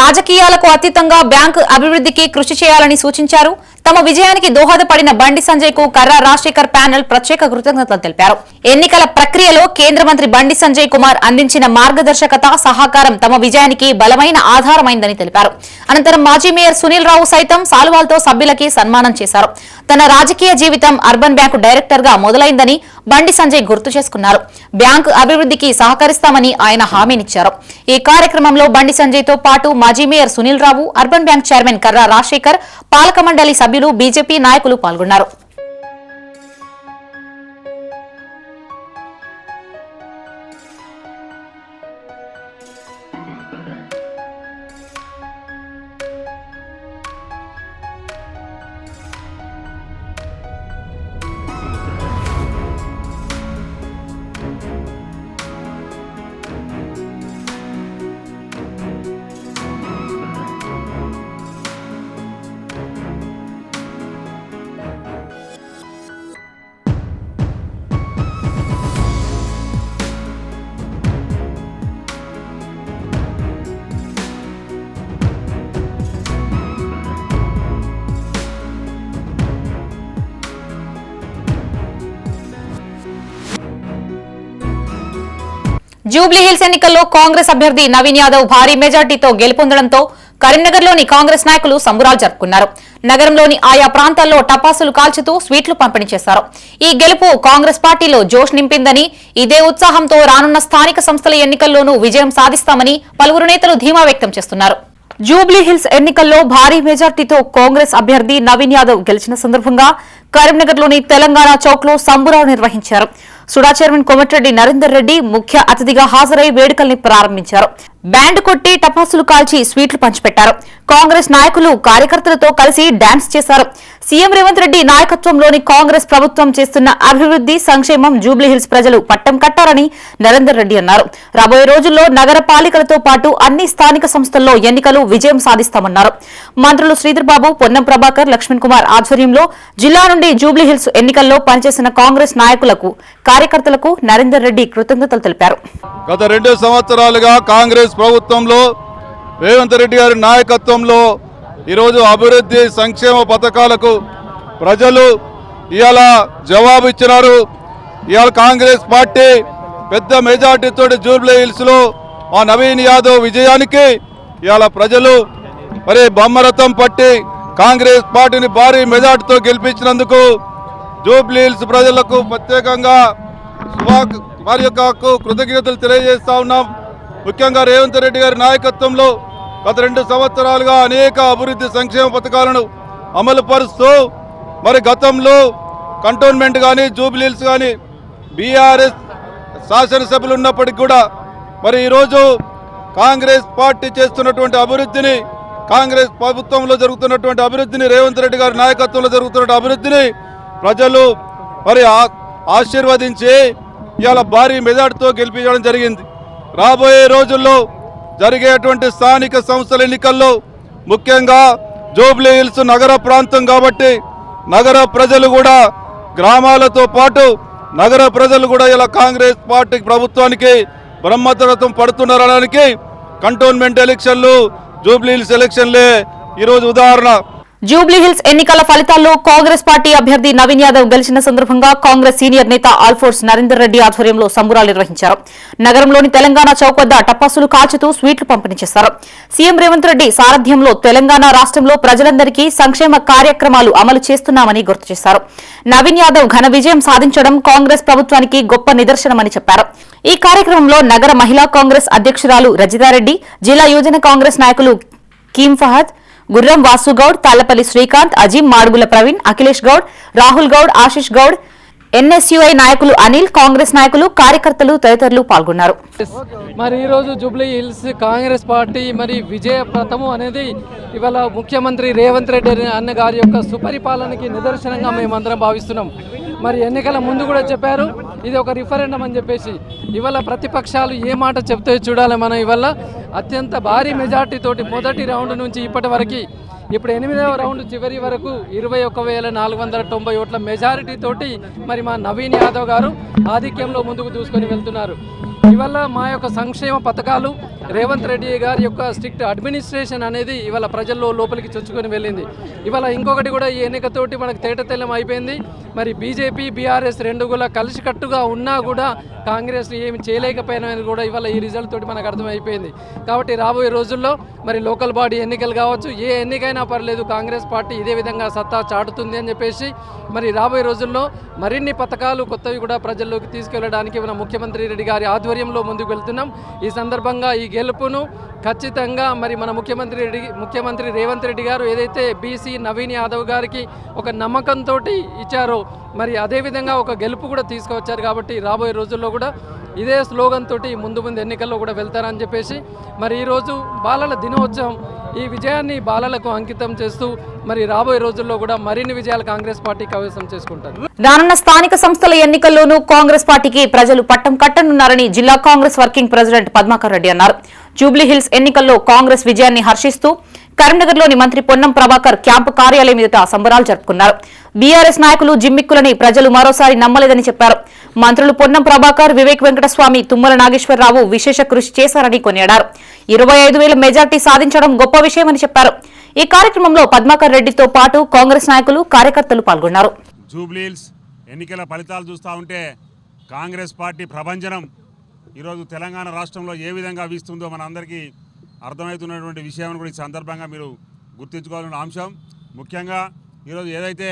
రాజకీయాలకు అతీతంగా బ్యాంకు అభివృద్ధికి కృషి చేయాలని సూచించారు. తమ విజయానికి దోహదపడిన బండి సంజయ్ కు కర్రా రాజశేఖర్ ప్యానెల్ ప్రత్యేక కృతజ్ఞతలు తెలిపారు. ఎన్నికల ప్రక్రియలో కేంద్ర మంత్రి బండి సంజయ్ కుమార్ అందించిన మార్గదర్శకత, సహకారం తమ విజయానికి బలమైన ఆధారమైందని తెలిపారు. అనంతరం మాజీ మేయర్ సునీల్ రావు సైతం సాల్వాలతో సభ్యులకి సన్మానం చేశారు. తన రాజకీయ జీవితం అర్బన్ బ్యాంకు డైరెక్టర్ గా మొదలైందని బండి సంజయ్ గుర్తు చేసుకున్నారు. బ్యాంకు అభివృద్ధికి సహకరిస్తామని ఆయన హామీనిచ్చారు. ఈ కార్యక్రమంలో బండి సంజయ్ తో పాటు మాజీ mayor Sunil Rao, urban bank chairman కర్రా రాజశేఖర్, పాలక మండలి సభ్యులు, బీజేపీ నాయకులు పాల్గొన్నారు. జూబ్లీహిల్స్ ఎన్నికల్లో కాంగ్రెస్ అభ్యర్థి నవీన్ యాదవ్ భారీ మెజార్టీతో గెలుపొందడంతో కరీంనగర్లోని కాంగ్రెస్ నాయకులు సంబురాలు జరుపుకున్నారు. నగరంలోని ఆయా ప్రాంతాల్లో టపాసులు కాల్చుతూ స్వీట్లు పంపిణీ చేశారు. ఈ గెలుపు కాంగ్రెస్ పార్టీలో జోష్ నింపిందని, ఇదే ఉత్సాహంతో రానున్న స్థానిక సంస్థల ఎన్నికల్లోనూ విజయం సాధిస్తామని పలువురు నేతలు ధీమా వ్యక్తం చేస్తున్నారు. జూబ్లీ హిల్స్ ఎన్నికల్లో భారీ మెజార్టీతో కాంగ్రెస్ అభ్యర్థి నవీన్ యాదవ్ గెలిచిన సందర్భంగా కరీంనగర్లోని తెలంగాణ చౌక్ లో సంబురాలు నిర్వహించారు. సుడా చైర్మన్ కోమటిరెడ్డి నరేందర్ రెడ్డి ముఖ్య అతిథిగా హాజరై వేడుకల్ని ప్రారంభించారు. బ్యాండ్ కొట్టి టపాసులు కాల్చి స్వీట్లు పంచిపెట్టారు. కాంగ్రెస్ నాయకులు కార్యకర్తలతో కలిసి డాన్స్ చేశారు. సీఎం రేవంత్ రెడ్డి నాయకత్వంలోని కాంగ్రెస్ ప్రభుత్వం చేస్తున్న అభివృద్ది సంక్షేమం జూబ్లీహిల్స్ ప్రజలు పట్టం కట్టారని నరేందర్ రెడ్డి అన్నారు. రాబోయే రోజుల్లో నగర పాలికలతో పాటు అన్ని స్థానిక సంస్థల్లో ఎన్నికలు విజయం సాధిస్తామన్నారు. మంత్రులు శ్రీధర్బాబు, పొన్నం ప్రభాకర్, లక్ష్మణ్ కుమార్ ఆధ్వర్యంలో జిల్లా నుండి జూబ్లీహిల్స్ ఎన్నికల్లో పనిచేసిన కాంగ్రెస్ నాయకులకు, కార్యకర్తలకు నరేందర్ రెడ్డి కృతజ్ఞతలు తెలిపారు. గత 2 సంవత్సరాలుగా కాంగ్రెస్ ప్రభుత్వంలో రేవంత్ రెడ్డి గారి నాయకత్వంలో ఈరోజు అభివృద్ధి సంక్షేమ పథకాలకు ప్రజలు ఇవాళ జవాబు ఇచ్చినారు. ఇవాళ కాంగ్రెస్ పార్టీ పెద్ద మెజార్టీతో జూబ్లీ హిల్స్లో ఆ నవీన్ యాదవ్ విజయానికి ఇవాళ ప్రజలు మరి బొమ్మరథం పట్టి కాంగ్రెస్ పార్టీని భారీ మెజార్టీతో గెలిపించినందుకు జూబ్లీ హిల్స్ ప్రజలకు ప్రత్యేకంగా వారి యొక్క కృతజ్ఞతలు తెలియజేస్తా ఉన్నాం. ముఖ్యంగా రేవంత్ రెడ్డి గారి నాయకత్వంలో గత 2 సంవత్సరాలుగా అనేక అభివృద్ధి సంక్షేమ పథకాలను అమలు పరుస్తూ మరి గతంలో కంటోన్మెంట్ కానీ జూబ్లీహిల్స్ కానీ బీఆర్ఎస్ శాసనసభ్యులు ఉన్నప్పటికీ కూడా మరి ఈరోజు కాంగ్రెస్ పార్టీ చేస్తున్నటువంటి అభివృద్ధిని, కాంగ్రెస్ ప్రభుత్వంలో జరుగుతున్నటువంటి అభివృద్ధిని, రేవంత్ రెడ్డి గారి నాయకత్వంలో జరుగుతున్న అభివృద్ధిని ప్రజలు మరి ఆశీర్వదించి ఇవాళ భారీ మెజార్టీతో గెలిపించడం జరిగింది. రాబోయే రోజుల్లో జరిగేటువంటి స్థానిక సంస్థల ఎన్నికల్లో ముఖ్యంగా జూబ్లీ హిల్స్ నగర ప్రాంతం కాబట్టి నగర ప్రజలు కూడా, గ్రామాలతో పాటు నగర ప్రజలు కూడా ఇలా కాంగ్రెస్ పార్టీ ప్రభుత్వానికి బ్రహ్మరథం పడుతున్నారనడానికి కంటోన్మెంట్ ఎలక్షన్లు, జూబ్లీ హిల్స్ ఎలక్షన్లే ఈరోజు ఉదాహరణ. జూబ్లీహిల్స్ ఎన్నికల ఫలితాల్లో కాంగ్రెస్ పార్టీ అభ్యర్థి నవీన్ యాదవ్ గెలిచిన సందర్భంగా కాంగ్రెస్ సీనియర్ నేత ఆల్ఫోర్స్ నరేందర్ రెడ్డి ఆధ్వర్యంలో సంబురాలు నిర్వహించారు. నగరంలోని తెలంగాణ చౌక్ వద్ద టపాసులు కాల్చుతూ స్వీట్లు పంపిణీ చేశారు. సీఎం రేవంత్ రెడ్డి సారథ్యంలో తెలంగాణ రాష్ట్రంలో ప్రజలందరికీ సంక్షేమ కార్యక్రమాలు అమలు చేస్తున్నామని గుర్తు చేశారు. నవీన్ యాదవ్ ఘన విజయం సాధించడం కాంగ్రెస్ ప్రభుత్వానికి గొప్ప నిదర్శనమని చెప్పారు. ఈ కార్యక్రమంలో నగర మహిళా కాంగ్రెస్ అధ్యక్షురాలు రజితారెడ్డి, జిల్లా యువజన కాంగ్రెస్ నాయకులు కీం ఫహద్, గుర్రం వాసుగౌడ్, తాళ్లపల్లి శ్రీకాంత్, అజీం, మాడుగుల ప్రవీణ్, అఖిలేష్ గౌడ్, రాహుల్ గౌడ్, ఆశిష్ గౌడ్, ఎన్ఎస్యుఐ నాయకులు అనిల్, కాంగ్రెస్ నాయకులు, కార్యకర్తలు తదితరులు పాల్గొన్నారు. మరి ఈరోజు జూబ్లీ హిల్స్ కాంగ్రెస్ పార్టీ మరి విజయప్రదము అనేది ఇవాళ ముఖ్యమంత్రి రేవంత్ రెడ్డి అన్న గారి యొక్క సుపరిపాలనకి నిదర్శనంగా మేమందరం భావిస్తున్నాం. మరి ఎన్నికల ముందు కూడా చెప్పారు ఇది ఒక రిఫరెండం అని చెప్పేసి. ఇవాళ ప్రతిపక్షాలు ఏ మాట చెప్తే చూడాలి మనం. ఇవాళ అత్యంత భారీ మెజార్టీతోటి మొదటి రౌండ్ నుంచి ఇప్పటి వరకు, ఇప్పుడు 8వ రౌండ్ చివరి వరకు 21,490 ఓట్ల మెజారిటీతోటి మరి మా నవీన్ యాదవ్ గారు ఆధిక్యంలో ముందుకు దూసుకొని వెళ్తున్నారు. ఇవాళ మా యొక్క సంక్షేమ పథకాలు, రేవంత్ రెడ్డి గారి యొక్క స్ట్రిక్ట్ అడ్మినిస్ట్రేషన్ అనేది ఇవాళ ప్రజల్లో లోపలికి చొచ్చుకొని వెళ్ళింది. ఇవాళ ఇంకొకటి కూడా ఈ ఎన్నికతోటి మనకు తేటతెల్లం అయిపోయింది. మరి బీజేపీ, బీఆర్ఎస్ రెండు కూడా కలిసికట్టుగా ఉన్నా కూడా కాంగ్రెస్ ఏమి చేయలేకపోయినని కూడా ఇవాళ ఈ రిజల్ట్ తోటి మనకు అర్థమైపోయింది. కాబట్టి రాబోయే రోజుల్లో మరి లోకల్ బాడీ ఎన్నికలు కావచ్చు, ఏ ఎన్నికైనా పర్లేదు కాంగ్రెస్ పార్టీ ఇదే విధంగా సత్తా చాటుతుంది అని చెప్పేసి మరి రాబోయే రోజుల్లో మరిన్ని పథకాలు కొత్తవి కూడా ప్రజల్లోకి తీసుకెళ్లడానికి మన ముఖ్యమంత్రి రెడ్డి గారి ఆధ్వర్యంలో ముందుకు వెళ్తున్నాం. ఈ సందర్భంగా ఈ గెలుపును ఖచ్చితంగా మరి మన ముఖ్యమంత్రి రేవంత్ రెడ్డి గారు ఏదైతే బీసీ నవీన్ యాదవ్ గారికి ఒక నమ్మకంతో ఇచ్చారో మరి అదేవిధంగా ఒక గెలుపు కూడా తీసుకువచ్చారు. కాబట్టి రాబోయే రోజుల్లో కూడా ఇదే స్లోగన్ తోటి ముందు ఎన్నికల్లో కూడా వెళ్తారని చెప్పేసి మరి ఈరోజు బాలల దినోత్సవం, ఈ విజయాన్ని బాలలకు అంకితం చేస్తూ మరి రాబోయే రోజుల్లో కూడా మరిన్ని విజయాలు కాంగ్రెస్ పార్టీ కైవసం చేసుకుంటారు. రానున్న స్థానిక సంస్థల ఎన్నికల్లోనూ కాంగ్రెస్ పార్టీకి ప్రజలు పట్టం కట్టనున్నారని జిల్లా కాంగ్రెస్ వర్కింగ్ ప్రెసిడెంట్ పద్మాకర్ రెడ్డి అన్నారు. జూబ్లీహిల్స్ ఎన్నికల్లో కాంగ్రెస్ విజయాన్ని హర్షిస్తూ కరీంనగర్లోని మంత్రి పొన్నం ప్రభాకర్ క్యాంపు కార్యాలయం ఎదుట సంబరాలు జరుపుకున్నారు. బీఆర్ఎస్ నాయకులు జిమ్మిక్కులని ప్రజలు మరోసారి నమ్మలేదని చెప్పారు. మంత్రులు పొన్నం ప్రభాకర్, వివేక్ వెంకటస్వామి, తుమ్మల నాగేశ్వరరావు విశేష కృషి చేశారని కొనియాడారు. 25,000 మెజార్టీ సాధించడం గొప్ప విషయమని చెప్పారు. ఈ కార్యక్రమంలో పద్మాకర్ రెడ్డితో పాటు కాంగ్రెస్ నాయకులు, కార్యకర్తలు పాల్గొన్నారు. జూబ్లీహిల్స్ ఎన్నికల ఫలితాలు చూస్తూ ఉంటే కాంగ్రెస్ పార్టీ ప్రభంజనం ఈరోజు తెలంగాణ రాష్ట్రంలో ఏ విధంగా వీస్తుందో మన అందరికీ అర్థమవుతున్నటువంటి విషయాన్ని కూడా ఈ సందర్భంగా మీరు గుర్తుంచుకోవాల్సిన అంశం. ముఖ్యంగా ఈరోజు ఏదైతే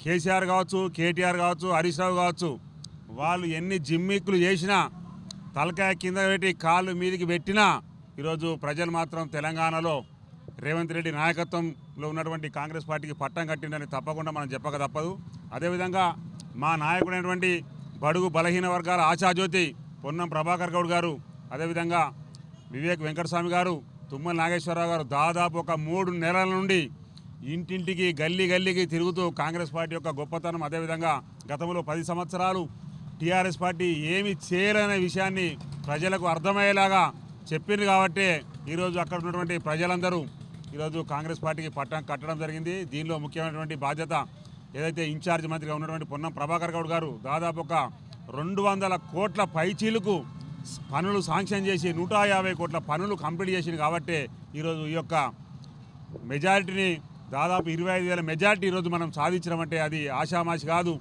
కేసీఆర్ కావచ్చు, కేటీఆర్ కావచ్చు, హరీష్ రావు కావచ్చు, వాళ్ళు ఎన్ని జిమ్మిక్కులు చేసినా, తలకాయ కింద పెట్టి కాళ్ళు మీదికి పెట్టినా ఈరోజు ప్రజలు మాత్రం తెలంగాణలో రేవంత్ రెడ్డి నాయకత్వంలో ఉన్నటువంటి కాంగ్రెస్ పార్టీకి పట్టం కట్టిందని తప్పకుండా మనం చెప్పక తప్పదు. అదేవిధంగా మా నాయకుడైనటువంటి బడుగు బలహీన వర్గాల ఆశాజ్యోతి పొన్నం ప్రభాకర్ గౌడ్ గారు, అదేవిధంగా వివేక్ వెంకటస్వామి గారు, తుమ్మల నాగేశ్వరరావు గారు దాదాపు ఒక 3 నెలల నుండి ఇంటింటికి గల్లీ గల్లీకి తిరుగుతూ కాంగ్రెస్ పార్టీ యొక్క గొప్పతనం, అదేవిధంగా గతంలో 10 సంవత్సరాలు టీఆర్ఎస్ పార్టీ ఏమి చేయలేదనే విషయాన్ని ప్రజలకు అర్థమయ్యేలాగా చెప్పింది కాబట్టి ఈరోజు అక్కడ ఉన్నటువంటి ప్రజలందరూ ఈరోజు కాంగ్రెస్ పార్టీకి పట్టం కట్టడం జరిగింది. దీనిలో ముఖ్యమైనటువంటి బాధ్యత ఏదైతే ఇన్ఛార్జ్ మంత్రిగా ఉన్నటువంటి పొన్నం ప్రభాకర్ గౌడ్ గారు దాదాపు ఒక 200 కోట్ల పైచీలకు పనులు శాంక్షన్ చేసి 150 కోట్ల పనులు కంప్లీట్ చేసింది కాబట్టి ఈరోజు ఈ యొక్క మెజారిటీని దాదాపు 25,000 మెజారిటీ ఈరోజు మనం సాధించడం అది ఆషామాషి కాదు.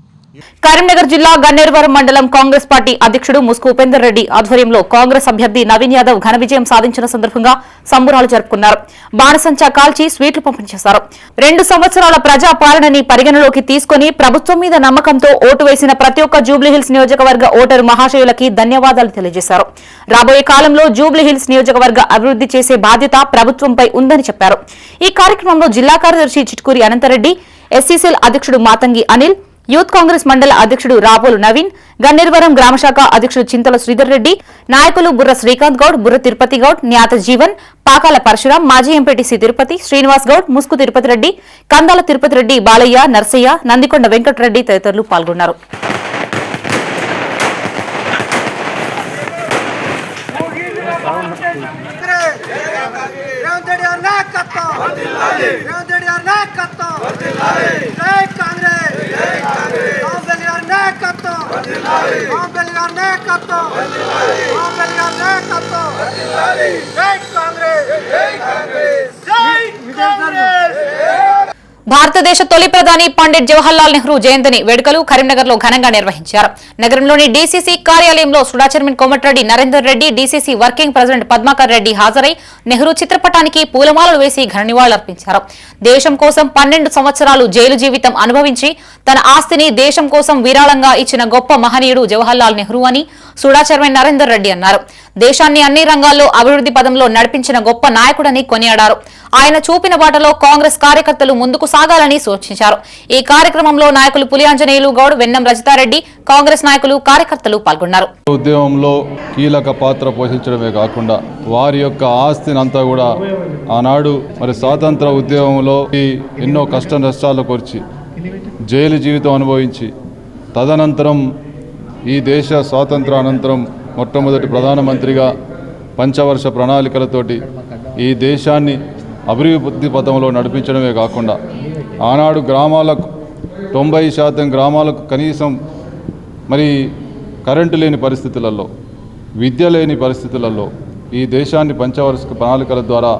కరీంనగర్ జిల్లా గన్నేరువరం మండలం కాంగ్రెస్ పార్టీ అధ్యక్షుడు ముస్కు ఉపేందర్ రెడ్డి ఆధ్వర్యంలో కాంగ్రెస్ అభ్యర్థి నవీన్ యాదవ్ ఘన విజయం సాధించిన సందర్భంగా సంబురాలు జరుపుకున్నారు. బాణసంచా కాల్చి స్వీట్లు పంపిణీ చేశారు. 2 సంవత్సరాల ప్రజా పాలనని పరిగణలోకి తీసుకుని ప్రభుత్వం మీద నమ్మకంతో ఓటు వేసిన ప్రతి ఒక్క జూబ్లీహిల్స్ నియోజకవర్గ ఓటరు మహాశయులకి ధన్యవాదాలు తెలియజేశారు. రాబోయే కాలంలో జూబ్లీహిల్స్ నియోజకవర్గ అభివృద్ధి చేసే బాధ్యత ప్రభుత్వంపై ఉందని చెప్పారు. ఈ కార్యక్రమంలో జిల్లా కార్యదర్శి చిట్కూరి అనంతరెడ్డి, ఎస్సీసీఎల్ అధ్యక్షుడు మాతంగి అనిల్, యూత్ కాంగ్రెస్ మండల అధ్యక్షుడు రాపోలు నవీన్, గన్నేరువరం గ్రామశాఖ అధ్యక్షుడు చింతల శ్రీధర్ రెడ్డి, నాయకులు బుర్ర శ్రీకాంత్ గౌడ్, బుర్ర తిరుపతి గౌడ్, న్యాత జీవన్, పాకాల పరశురాం, మాజీ ఎంపీటీసీ తిరుపతి శ్రీనివాస్ గౌడ్, ముస్కు తిరుపతి రెడ్డి, కందాల తిరుపతి రెడ్డి, బాలయ్య, నర్సయ్య, నందికొండ వెంకటరెడ్డి తదితరులు పాల్గొన్నారు. భారతదేశ తొలి ప్రధాని పండిట్ జవహర్లాల్ నెహ్రూ జయంతిని వేడుకలు కరీంనగర్ లో ఘనంగా నిర్వహించారు. నగరంలోని డీసీసీ కార్యాలయంలో SUDA chairman Komatireddy Narender Reddy, DCC working president Padmakar Reddy హాజరై నెహ్రూ చిత్రపటానికి పూలమాలలు వేసి ఘన నివాళులర్పించారు. దేశం కోసం 12 సంవత్సరాలు జైలు జీవితం అనుభవించి తన ఆస్తిని దేశం కోసం విరాళంగా ఇచ్చిన గొప్ప మహనీయుడు జవహర్లాల్ నెహ్రూ అని సుడా చైర్మన్ నరేందర్ రెడ్డి అన్నారు. దేశాన్ని అన్ని రంగాల్లో అభివృద్ధి పదంలో నడిపించిన గొప్ప నాయకుడని కొనియాడారు. ఆయన చూపిన బాటలో కాంగ్రెస్ కార్యకర్తలు ముందుకు సాగాలని సూచించారు. ఈ కార్యక్రమంలో నాయకులు పులియాంజనేయులు గౌడ్, వెన్నం రజితారెడ్డి, కాంగ్రెస్ నాయకులు, కార్యకర్తలు పాల్గొన్నారు. ఉద్యమంలో కీలక పాత్ర పోషించడమే కాకుండా వారి యొక్క ఆస్తిని అంతా కూడా ఆనాడు స్వాతంత్ర ఉద్యమంలో ఎన్నో కష్ట నష్టాలు కోర్చి జైలు జీవితం అనుభవించి తదనంతరం ఈ దేశ స్వాతంత్ర అనంతరం మొట్టమొదటి ప్రధానమంత్రిగా పంచవర్ష ప్రణాళికలతోటి ఈ దేశాన్ని అభివృద్ధి పథంలో నడిపించడమే కాకుండా ఆనాడు గ్రామాలకు 90% గ్రామాలకు కనీసం కరెంటు లేని పరిస్థితులలో, విద్య లేని పరిస్థితులలో ఈ దేశాన్ని పంచవర్ష ప్రణాళికల ద్వారా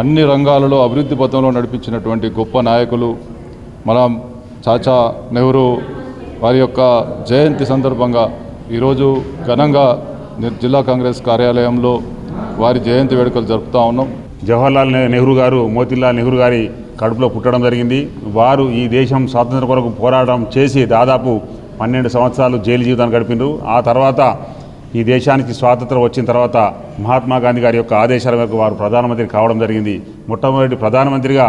అన్ని రంగాలలో అభివృద్ధి పథంలో నడిపించినటువంటి గొప్ప నాయకులు మన చాచా నెహ్రూ వారి యొక్క జయంతి సందర్భంగా ఈరోజు ఘనంగా జిల్లా కాంగ్రెస్ కార్యాలయంలో వారి జయంతి వేడుకలు జరుపుతూ ఉన్నాం. జవహర్లాల్ నెహ్రూ గారు మోతీలాల్ నెహ్రూ గారి కడుపులో పుట్టడం జరిగింది. వారు ఈ దేశం స్వాతంత్ర కొరకు పోరాటం చేసి దాదాపు 12 సంవత్సరాలు జైలు జీవితాన్ని గడిపినారు. ఆ తర్వాత ఈ దేశానికి స్వాతంత్రం వచ్చిన తర్వాత మహాత్మా గాంధీ గారి యొక్క ఆదేశాల మేరకు వారు ప్రధానమంత్రి కావడం జరిగింది. మొట్టమొదటి ప్రధానమంత్రిగా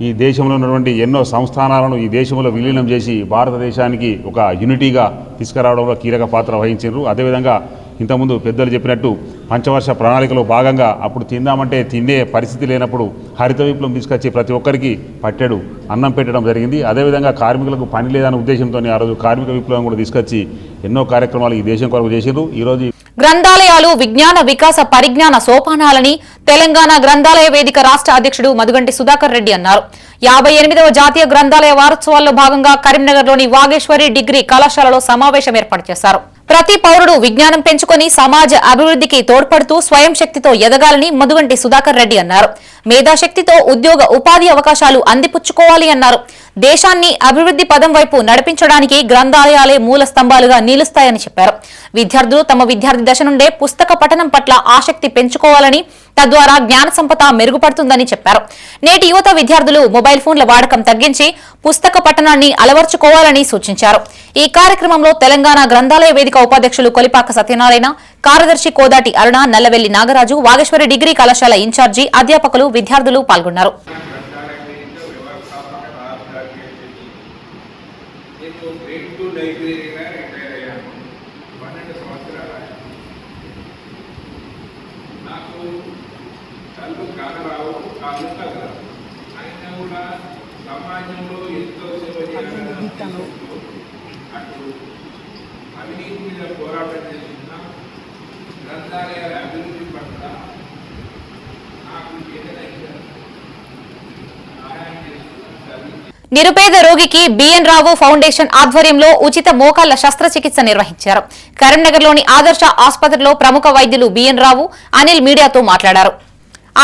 ఈ దేశంలో ఉన్నటువంటి ఎన్నో సంస్థానాలను ఈ దేశంలో విలీనం చేసి భారతదేశానికి ఒక యూనిటీగా తీసుకురావడంలో కీలక పాత్ర వహించారు. అదేవిధంగా ఇంతకుముందు పెద్దలు చెప్పినట్టు పంచవర్ష ప్రణాళికలో భాగంగా అప్పుడు తిందామంటే తినే పరిస్థితి లేనప్పుడు హరిత విప్లవం తీసుకొచ్చి ప్రతి ఒక్కరికి పట్టెడు అన్నం పెట్టడం జరిగింది. అదేవిధంగా కార్మికులకు పని లేదనే ఉద్దేశంతో ఆ రోజు కార్మిక విప్లవం కూడా తీసుకొచ్చి ఎన్నో కార్యక్రమాలు ఈ దేశం కొరకు చేశారు. ఈరోజు గ్రంథాలయాలు విజ్ఞాన వికాస పరిజ్ఞాన సోపానాలని తెలంగాణ గ్రంథాలయ వేదిక రాష్ట్ర అధ్యక్షుడు మధుగంటి సుధాకర్ రెడ్డి అన్నారు. 58వ జాతీయ గ్రంథాలయ వారోత్సవాల్లో భాగంగా కరీంనగర్లోని వాగేశ్వరి డిగ్రీ కళాశాలలో సమావేశం ఏర్పాటు చేశారు. ప్రతి పౌరుడు విజ్ఞానం పెంచుకొని సమాజ అభివృద్ధికి తోడ్పడుతూ స్వయం శక్తితో ఎదగాలని మధుగంటి సుధాకర్ రెడ్డి అన్నారు. మేధాశక్తితో ఉద్యోగ ఉపాధి అవకాశాలు అందిపుచ్చుకోవాలి అన్నారు. దేశాన్ని అభివృద్ధి పదం వైపు నడిపించడానికి గ్రంథాలయాలే మూల స్తంభాలుగా నిలుస్తాయని చెప్పారు. విద్యార్థులు తమ విద్యార్థి దశ నుండే పుస్తక పఠనం పట్ల ఆసక్తి పెంచుకోవాలని, తద్వారా జ్ఞాన సంపద మెరుగుపడుతుందని చెప్పారు. నేటి యువత విద్యార్థులు మొబైల్ ఫోన్ల వాడకం తగ్గించి పుస్తక పఠనాన్ని అలవర్చుకోవాలని సూచించారు. ఈ కార్యక్రమంలో తెలంగాణ గ్రంథాలయ వేదిక ఉపాధ్యక్షులు కొలిపాక సత్యనారాయణ, కార్యదర్శి కోదాటి అరుణ, నల్లవెల్లి నాగరాజు, వాగేశ్వరి డిగ్రీ కళాశాల ఇన్ఛార్జి, అధ్యాపకులు, విద్యార్థులు పాల్గొన్నారు. సమాజంలో ఎంతో సేవ చేయాలని అటు అవినీతి మీద పోరాటం చేస్తున్న గ్రంథాలయాల అభివృద్ధి పట్ల నాకు ఏదైనా సహాయం చేస్తున్న నిరుపేద రోగికి బిఎన్ రావు ఫౌండేషన్ ఆధ్వర్యంలో ఉచిత మోకాళ్ల శస్త్రచికిత్స నిర్వహించారు. కరీంనగర్లోని ఆదర్శ ఆసుపత్రిలో ప్రముఖ వైద్యులు బిఎన్ రావు, అనిల్ మీడియాతో మాట్లాడారు.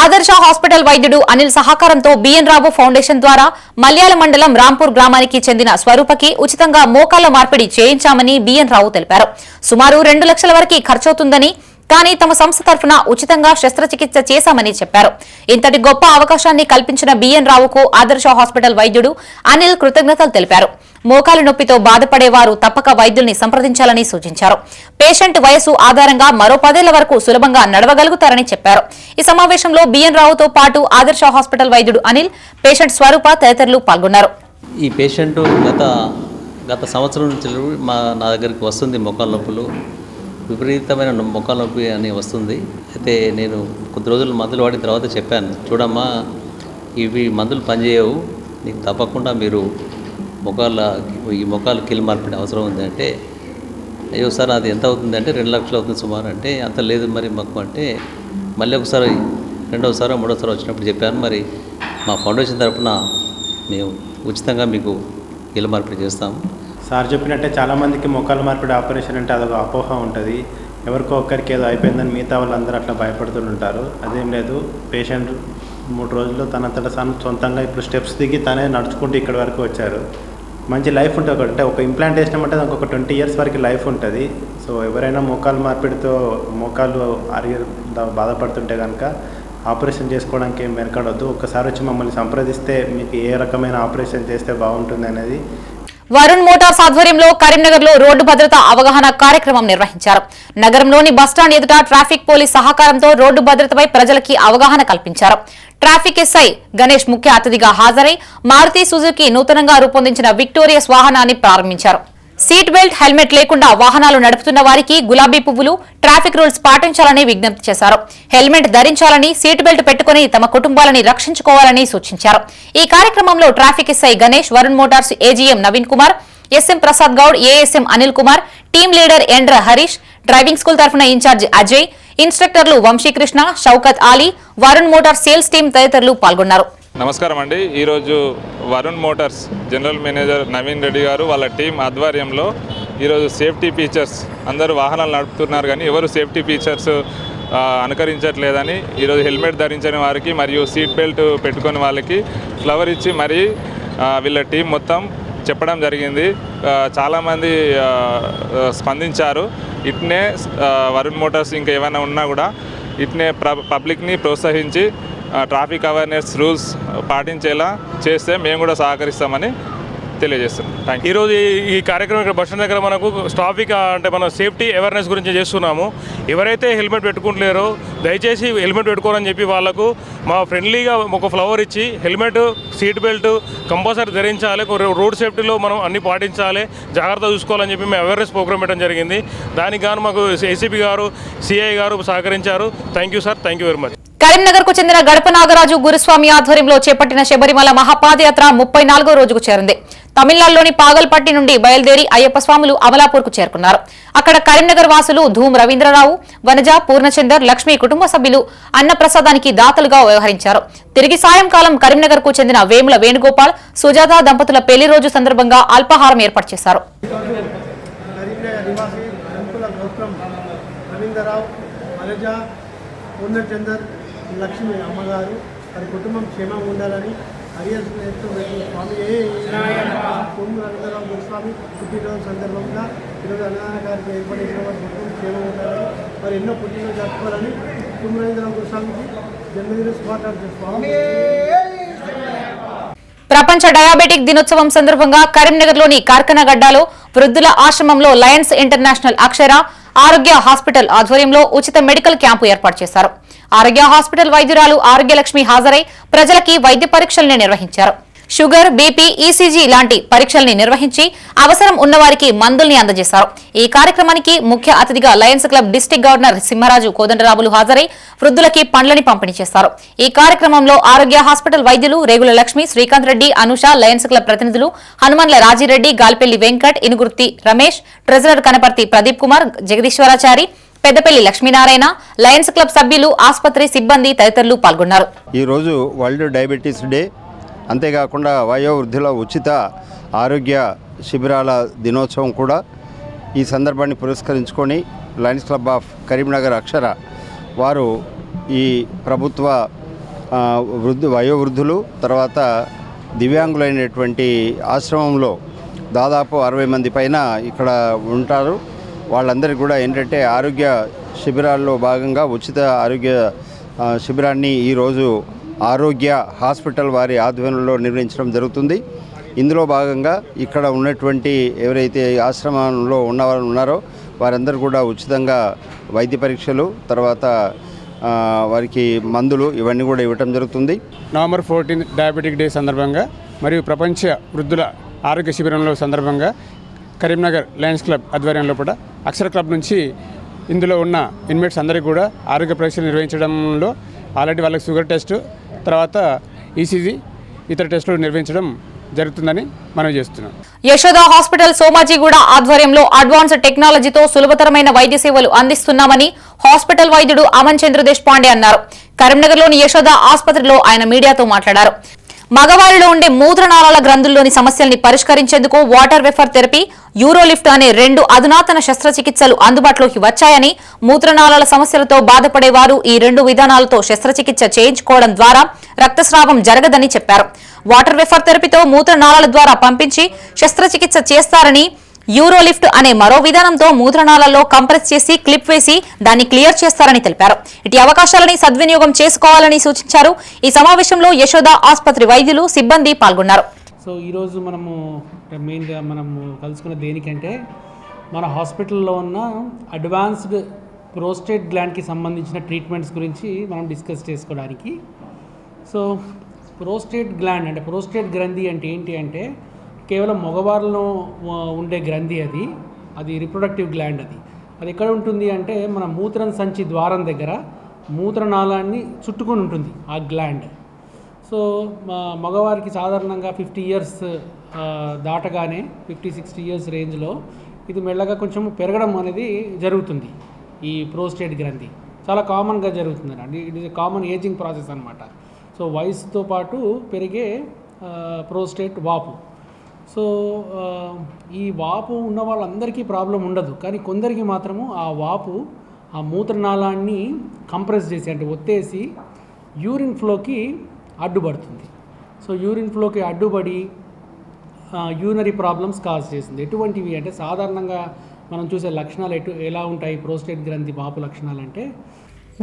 ఆదర్శ హాస్పిటల్ వైద్యుడు అనిల్ సహకారంతో బిఎన్ రావు ఫౌండేషన్ ద్వారా మల్యాల మండలం రాంపూర్ గ్రామానికి చెందిన స్వరూపకి ఉచితంగా మోకాళ్ల మార్పిడి చేయించామని బిఎన్ రావు తెలిపారు. సుమారు 2 లక్షల వరకు ఖర్చవుతుందని, కానీ తమ సంస్థ తరఫున ఉచితంగా శస్త్రచికిత్స చేశామని చెప్పారు. ఇంతటి గొప్ప అవకాశాన్ని కల్పించిన బిఎన్ రావుకు ఆదర్శ హాస్పిటల్ వైద్యుడు అనిల్ కృతజ్ఞతలు తెలిపారు. మోకాలు నొప్పితో బాధపడేవారు తప్పక వైద్యుల్ని సంప్రదించాలని సూచించారు. పేషెంట్ వయసు ఆధారంగా మరో 10 ఏళ్ల వరకు సులభంగా నడవగలుగుతారని చెప్పారు. ఈ సమావేశంలో బిఎన్ రావుతో పాటు ఆదర్శ హాస్పిటల్ వైద్యుడు అనిల్, పేషెంట్ స్వరూప తదితరులు పాల్గొన్నారు. ఈ పేషెంట్ గత సంవత్సరం నుంచి నా దగ్గరికి వస్తుంది. మోకాలు నొప్పులు, విపరీతమైన మోకాలు నొప్పి అని వస్తుంది. అయితే నేను కొద్ది రోజులు మందులు వాడిన తర్వాత చెప్పాను, చూడమ్మా ఇవి మందులు పనిచేయవు, నీకు తప్పకుండా మీరు ఈ మోకాలు కీలు మార్పిడి అవసరం ఉంది అంటే, అయ్యో సార్ అది ఎంత అవుతుంది అంటే 2 లక్షలు అవుతుంది సుమారు అంటే, అంత లేదు మరి మాకు అంటే, మళ్ళీ ఒకసారి రెండోసారి మూడోసారి వచ్చినప్పుడు చెప్పాను, మరి మా ఫౌండేషన్ తరఫున మేము ఉచితంగా మీకు కీలు మార్పిడి చేస్తాము. సార్ చెప్పినట్టే చాలామందికి మోకాలు మార్పిడి ఆపరేషన్ అంటే అదొక అపోహ ఉంటుంది. ఎవరికో ఒక్కరికి ఏదో అయిపోయిందని మిగతా వాళ్ళందరూ అట్లా భయపడుతుంటారు. అదేం లేదు, పేషెంట్ 3 రోజుల్లో తనంతట సొంతంగా ఇప్పుడు స్టెప్స్ దిగి తనే నడుచుకుంటూ ఇక్కడి వరకు వచ్చారు. మంచి లైఫ్ ఉంటుంది. అంటే ఒక ఇంప్లాంట్ వేసినామంటే దానికి ఒక 20 years వరకు లైఫ్ ఉంటుంది. సో ఎవరైనా మోకాలు మార్పిడితో మోకాలు బాధపడుతుంటే కనుక ఆపరేషన్ చేసుకోవడానికి ఏం వెనకాడొద్దు. ఒక్కసారి వచ్చి మమ్మల్ని సంప్రదిస్తే మీకు ఏ రకమైన ఆపరేషన్ చేస్తే బాగుంటుంది అనేది. వరుణ్ మోటార్స్ ఆధ్వర్యంలో కరీంనగర్ లో రోడ్డు భద్రత అవగాహన కార్యక్రమం నిర్వహించారు. నగరంలోని బస్టాండ్ ఎదుట ట్రాఫిక్ పోలీస్ సహకారంతో రోడ్డు భద్రతపై ప్రజలకి అవగాహన కల్పించారు. ట్రాఫిక్ ఎస్ఐ గణేష్ ముఖ్య అతిథిగా హాజరై మారుతి సుజుకి నూతనంగా రూపొందించిన విక్టోరియస్ వాహనాన్ని ప్రారంభించారు. సీట్ బెల్ట్, హెల్మెట్ లేకుండా వాహనాలు నడుపుతున్న వారికి గులాబీ పువ్వులు, ట్రాఫిక్ రూల్స్ పాటించాలని విజ్ఞప్తి చేశారు. హెల్మెట్ ధరించాలని, సీట్ బెల్ట్ పెట్టుకుని తమ కుటుంబాలని రక్షించుకోవాలని సూచించారు. ఈ కార్యక్రమంలో traffic SI Ganesh, Varun Motors AGM Naveen Kumar, SM Prasad Goud, ASM Anil Kumar, team leader Endra Harish, driving school తరఫున ఇన్ఛార్జి అజయ్, ఇన్స్ట్రక్టర్లు Vamsikrishna, Shaukat Ali, Varun Motors sales team తదితరులు పాల్గొన్నారు. నమస్కారం అండి. ఈరోజు Varun Motors general manager Naveen Reddy గారు వాళ్ళ టీం ఆధ్వర్యంలో ఈరోజు సేఫ్టీ ఫీచర్స్, అందరూ వాహనాలు నడుపుతున్నారు కానీ ఎవరు సేఫ్టీ ఫీచర్స్ అనుకరించట్లేదని ఈరోజు హెల్మెట్ ధరించని వారికి మరియు సీట్ బెల్ట్ పెట్టుకుని వాళ్ళకి ఫ్లవర్ ఇచ్చి మరీ వీళ్ళ టీం మొత్తం చెప్పడం జరిగింది. చాలామంది స్పందించారు. ఇట్నే వరుణ్ మోటార్స్ ఇంకా ఏమైనా ఉన్నా కూడా ఇట్నే పబ్లిక్ని ప్రోత్సహించి ట్రాఫిక్ అవేర్నెస్ రూల్స్ పాటించేలా చేస్తే మేము కూడా సహకరిస్తామని తెలియజేస్తున్నాం. Thank you. ఈరోజు ఈ కార్యక్రమం ఇక్కడ బస్ స్టాండ్ దగ్గర మనకు ట్రాఫిక్ అంటే మన సేఫ్టీ అవేర్నెస్ గురించి చేస్తున్నాము. ఎవరైతే హెల్మెట్ పెట్టుకుంటలేరో దయచేసి హెల్మెట్ పెట్టుకోవాలని చెప్పి వాళ్ళకు మా ఫ్రెండ్లీగా ఒక ఫ్లవర్ ఇచ్చి హెల్మెట్, సీట్ బెల్ట్ కంపల్సరీ ధరించాలి, రోడ్ సేఫ్టీలో మనం అన్ని పాటించాలి, జాగ్రత్త చూసుకోవాలని చెప్పి మేము అవేర్నెస్ ప్రోగ్రామ్ పెట్టడం జరిగింది. దానికి గాను మాకు ఏసీపీ గారు, సిఐ గారు సహకరించారు. Thank you sir, thank you very much. Karimnagar కు చెందిన గడప నాగరాజు గురుస్వామి ఆధ్వర్యంలో చేపట్టిన శబరిమల మహాపాదయాత్ర 34వ రోజుకు చేరింది. తమిళనాడులోని పాగల్పట్టి నుండి బయలుదేరి అయ్యప్ప స్వాములు అమలాపూర్ కు చేరుకున్నారు. అక్కడ కరీంనగర్ వాసులు ధూమ్ రవీంద్రరావు, వనజ, పూర్ణచందర్, లక్ష్మి కుటుంబ సభ్యులు అన్నప్రసాదానికి దాతలుగా వ్యవహరించారు. తిరిగి సాయంకాలం కరీంనగర్ కు చెందిన వేముల వేణుగోపాల్, సుజాత దంపతుల పెళ్లి రోజు సందర్భంగా అల్పాహారం ఏర్పాటు చేశారు. లక్ష్మి అమ్మగారు వారి కుటుంబం క్షేమంగా ఉండాలని హరియర్ స్వామి రవీంద్రరావు గురుస్వామి పుట్టినరోజు సందర్భంగా ఈరోజు అన్నదాన గారికి ఏర్పడిన వారి కుటుంబం క్షేమంగా ఉండాలని వారు ఎన్నో పుట్టినరోజు జరుపుకోవాలని కుమరేంద్ర గోస్వామికి జన్మదిన శుభాకాంక్షలు స్వామి. ప్రపంచ డయాబెటిక్ దినోత్సవం సందర్భంగా కరీంనగర్లోని కార్కనగడ్డలో వృద్ధుల ఆశ్రమంలో లయన్స్ ఇంటర్నేషనల్ అక్షర ఆరోగ్య హాస్పిటల్ ఆధ్వర్యంలో ఉచిత మెడికల్ క్యాంపు ఏర్పాటు చేశారు. ఆరోగ్య హాస్పిటల్ వైద్యురాలు ఆరోగ్యలక్ష్మి హాజరై ప్రజలకి వైద్య పరీక్షల్ని నిర్వహించారు. షుగర్, బీపీ, ఈసీజీ లాంటి పరీక్షల్ని నిర్వహించి అవసరం ఉన్నవారికి మందుల్ని అందజేశారు. ఈ కార్యక్రమానికి ముఖ్య అతిథిగా Lions club district governor Simharaju Kodandaramulu హాజరై వృద్ధులకి పండ్లని పంపిణీ చేశారు. ఈ కార్యక్రమంలో ఆరోగ్య హాస్పిటల్ వైద్యులు రేగుల లక్ష్మి, శ్రీకాంత్ రెడ్డి, అనుష, లయన్స్ క్లబ్ ప్రతినిధులు Hanumanla Rajireddy, Galpelli Venkat, Inugurthi Ramesh, treasurer Kanaparthi Pradeep Kumar, Jagadeeswarachari, Peddapalli Lakshminarayana, Lions Club సభ్యులు, ఆసుపత్రి సిబ్బంది తదితరులు పాల్గొన్నారు. ఈ రోజు వరల్డ్ డయాబెటీస్ డే, అంతేకాకుండా వయోవృద్ధుల ఉచిత ఆరోగ్య శిబిరాల దినోత్సవం కూడా. ఈ సందర్భాన్ని పురస్కరించుకొని లయన్స్ క్లబ్ ఆఫ్ కరీంనగర్ అక్షర వారు ఈ ప్రభుత్వ వయోవృద్ధులు తర్వాత దివ్యాంగులైనటువంటి ఆశ్రమంలో దాదాపు 60 మంది పైన ఇక్కడ ఉంటారు. వాళ్ళందరికీ కూడా ఏంటంటే ఆరోగ్య శిబిరాల్లో భాగంగా ఉచిత ఆరోగ్య శిబిరాన్ని ఈరోజు ఆరోగ్య హాస్పిటల్ వారి ఆధ్వర్యంలో నిర్వహించడం జరుగుతుంది. ఇందులో భాగంగా ఇక్కడ ఉన్నటువంటి ఎవరైతే ఆశ్రమంలో ఉన్నవారు ఉన్నారో వారందరూ కూడా ఉచితంగా వైద్య పరీక్షలు తర్వాత వారికి మందులు ఇవన్నీ కూడా ఇవ్వటం జరుగుతుంది. నవంబర్ 14 డయాబెటిక్ డే సందర్భంగా మరియు ప్రపంచ వృద్ధుల ఆరోగ్య శిబిరంలో సందర్భంగా కరీంనగర్ లయన్స్ క్లబ్ ఆధ్వర్యంలో కూడా అక్షర క్లబ్ నుంచి ఇందులో ఉన్న ఇన్మేట్స్ అందరికీ కూడా ఆరోగ్య పరీక్షలు నిర్వహించడంలో ఆల్రెడీ వాళ్ళకి షుగర్ టెస్ట్ తర్వాత ఈసీజీ ఇతర టెస్టులు నిర్వహించడం జరుగుతుందని మనం చేస్తున్నాం. యశోద హాస్పిటల్ సోమాజిగూడ ఆధ్వర్యంలో అడ్వాన్స్ టెక్నాలజీతో సులభతరమైన వైద్య సేవలు అందిస్తున్నామని హాస్పిటల్ వైద్యుడు అమన్ చంద్ర దేశపాండే అన్నారు. కరీంనగర్లోని యశోద ఆసుపత్రిలో ఆయన మీడియాతో మాట్లాడారు. మగవారిలో ఉండే మూత్రనాళాల గ్రంథుల్లోని సమస్యల్ని పరిష్కరించేందుకు వాటర్ వెఫర్ థెరపీ, యూరోలిఫ్ట్ అనే 2 అధునాతన శస్త్రచికిత్సలు అందుబాటులోకి వచ్చాయని, మూత్రనాళాల సమస్యలతో బాధపడేవారు ఈ 2 విధానాలతో శస్త్రచికిత్స చేయించుకోవడం ద్వారా రక్తస్రావం జరగదని చెప్పారు. వాటర్ వెఫర్ థెరపీతో మూత్రనాళాల ద్వారా పంపించి శస్త్రచికిత్స చేస్తారని, యూరోలిఫ్ట్ అనే మరో విధానంతో మూత్రనాళాల్లో కంప్రెస్ చేసి క్లిప్ వేసి దాన్ని క్లియర్ చేస్తారని తెలిపారు. ఇటు అవకాశాలని సద్వినియోగం చేసుకోవాలని సూచించారు. ఈ సమావేశంలో యశోద ఆసుపత్రి వైద్యులు, సిబ్బంది పాల్గొన్నారు. సో ఈరోజు మెయిన్గా మనము కలుసుకున్న దేనికంటే మన హాస్పిటల్లో ఉన్న అడ్వాన్స్డ్ ప్రోస్టేట్ గ్లాండ్కి సంబంధించిన ట్రీట్మెంట్స్ గురించి మనం డిస్కస్ చేసుకోవడానికి. సో ప్రోస్టేట్ గ్లాండ్ అంటే ప్రోస్టేట్ గ్రంథి అంటే ఏంటి అంటే కేవలం మగవారిలో ఉండే గ్రంథి అది రిప్రొడక్టివ్ గ్లాండ్. అది ఎక్కడ ఉంటుంది అంటే మన మూత్రం సంచి ద్వారం దగ్గర మూత్రనాళాన్ని చుట్టుకొని ఉంటుంది ఆ గ్లాండ్. సో మగవారికి సాధారణంగా 50 ఇయర్స్ దాటగానే 50-60 ఇయర్స్ రేంజ్లో ఇది మెల్లగా కొంచెం పెరగడం అనేది జరుగుతుంది. ఈ ప్రోస్టేట్ గ్రంథి చాలా కామన్గా జరుగుతుంది అండి. It is a common ageing process అనమాట. సో వయసుతో పాటు పెరిగే ప్రోస్టేట్ వాపు. సో ఈ వాపు ఉన్న వాళ్ళందరికీ ప్రాబ్లం ఉండదు, కానీ కొందరికి మాత్రము ఆ వాపు ఆ మూత్రనాళాన్ని కంప్రెస్ చేసి అంటే ఒత్తేసి యూరిన్ ఫ్లోకి అడ్డుపడుతుంది. సో యూరిన్ ఫ్లోకి అడ్డుపడి యూరినరీ ప్రాబ్లమ్స్ కాజ్ చేస్తుంది. ఎటువంటివి అంటే సాధారణంగా మనం చూసే లక్షణాలు ఎలా ఉంటాయి ప్రోస్టేట్ గ్రంథి వాపు లక్షణాలు అంటే,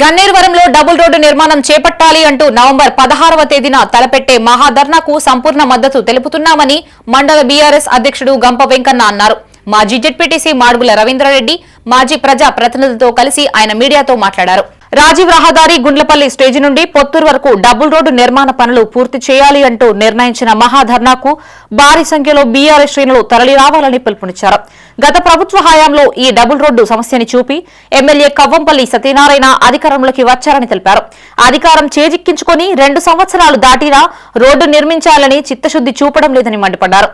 గన్నేరువరంలో డబుల్ రోడ్డు నిర్మాణం చేపట్టాలి అంటూ నవంబర్ 16వ తేదీన తలపెట్టే మహాధర్నాకు సంపూర్ణ మద్దతు తెలుపుతున్నామని మండల బీఆర్ఎస్ అధ్యక్షుడు గంప వెంకన్న అన్నారు. మాజీ జెడ్పీటీసీ మాడుగుల రవీంద్రారెడ్డి, మాజీ ప్రజా ప్రతినిధులతో కలిసి ఆయన మీడియాతో మాట్లాడారు. రాజీవ్ రహదారి గుండ్లపల్లి స్టేజి నుండి పొత్తూరు వరకు డబుల్ రోడ్డు నిర్మాణ పనులు పూర్తి చేయాలి అంటూ నిర్ణయించిన మహాధర్నాకు భారీ సంఖ్యలో బీఆర్ఎస్ శ్రేణులు తరలిరావాలని పిలుపునిచ్చారు. గత ప్రభుత్వ హయాంలో ఈ డబుల్ రోడ్డు సమస్యని చూపి ఎమ్మెల్యే కవ్వంపల్లి సత్యనారాయణ అధికారంలోకి వచ్చారని తెలిపారు. అధికారం చేజిక్కించుకుని 2 సంవత్సరాలు దాటినా రోడ్డు నిర్మించాలని చిత్తశుద్ది చూపడం లేదని మండిపడ్డారు.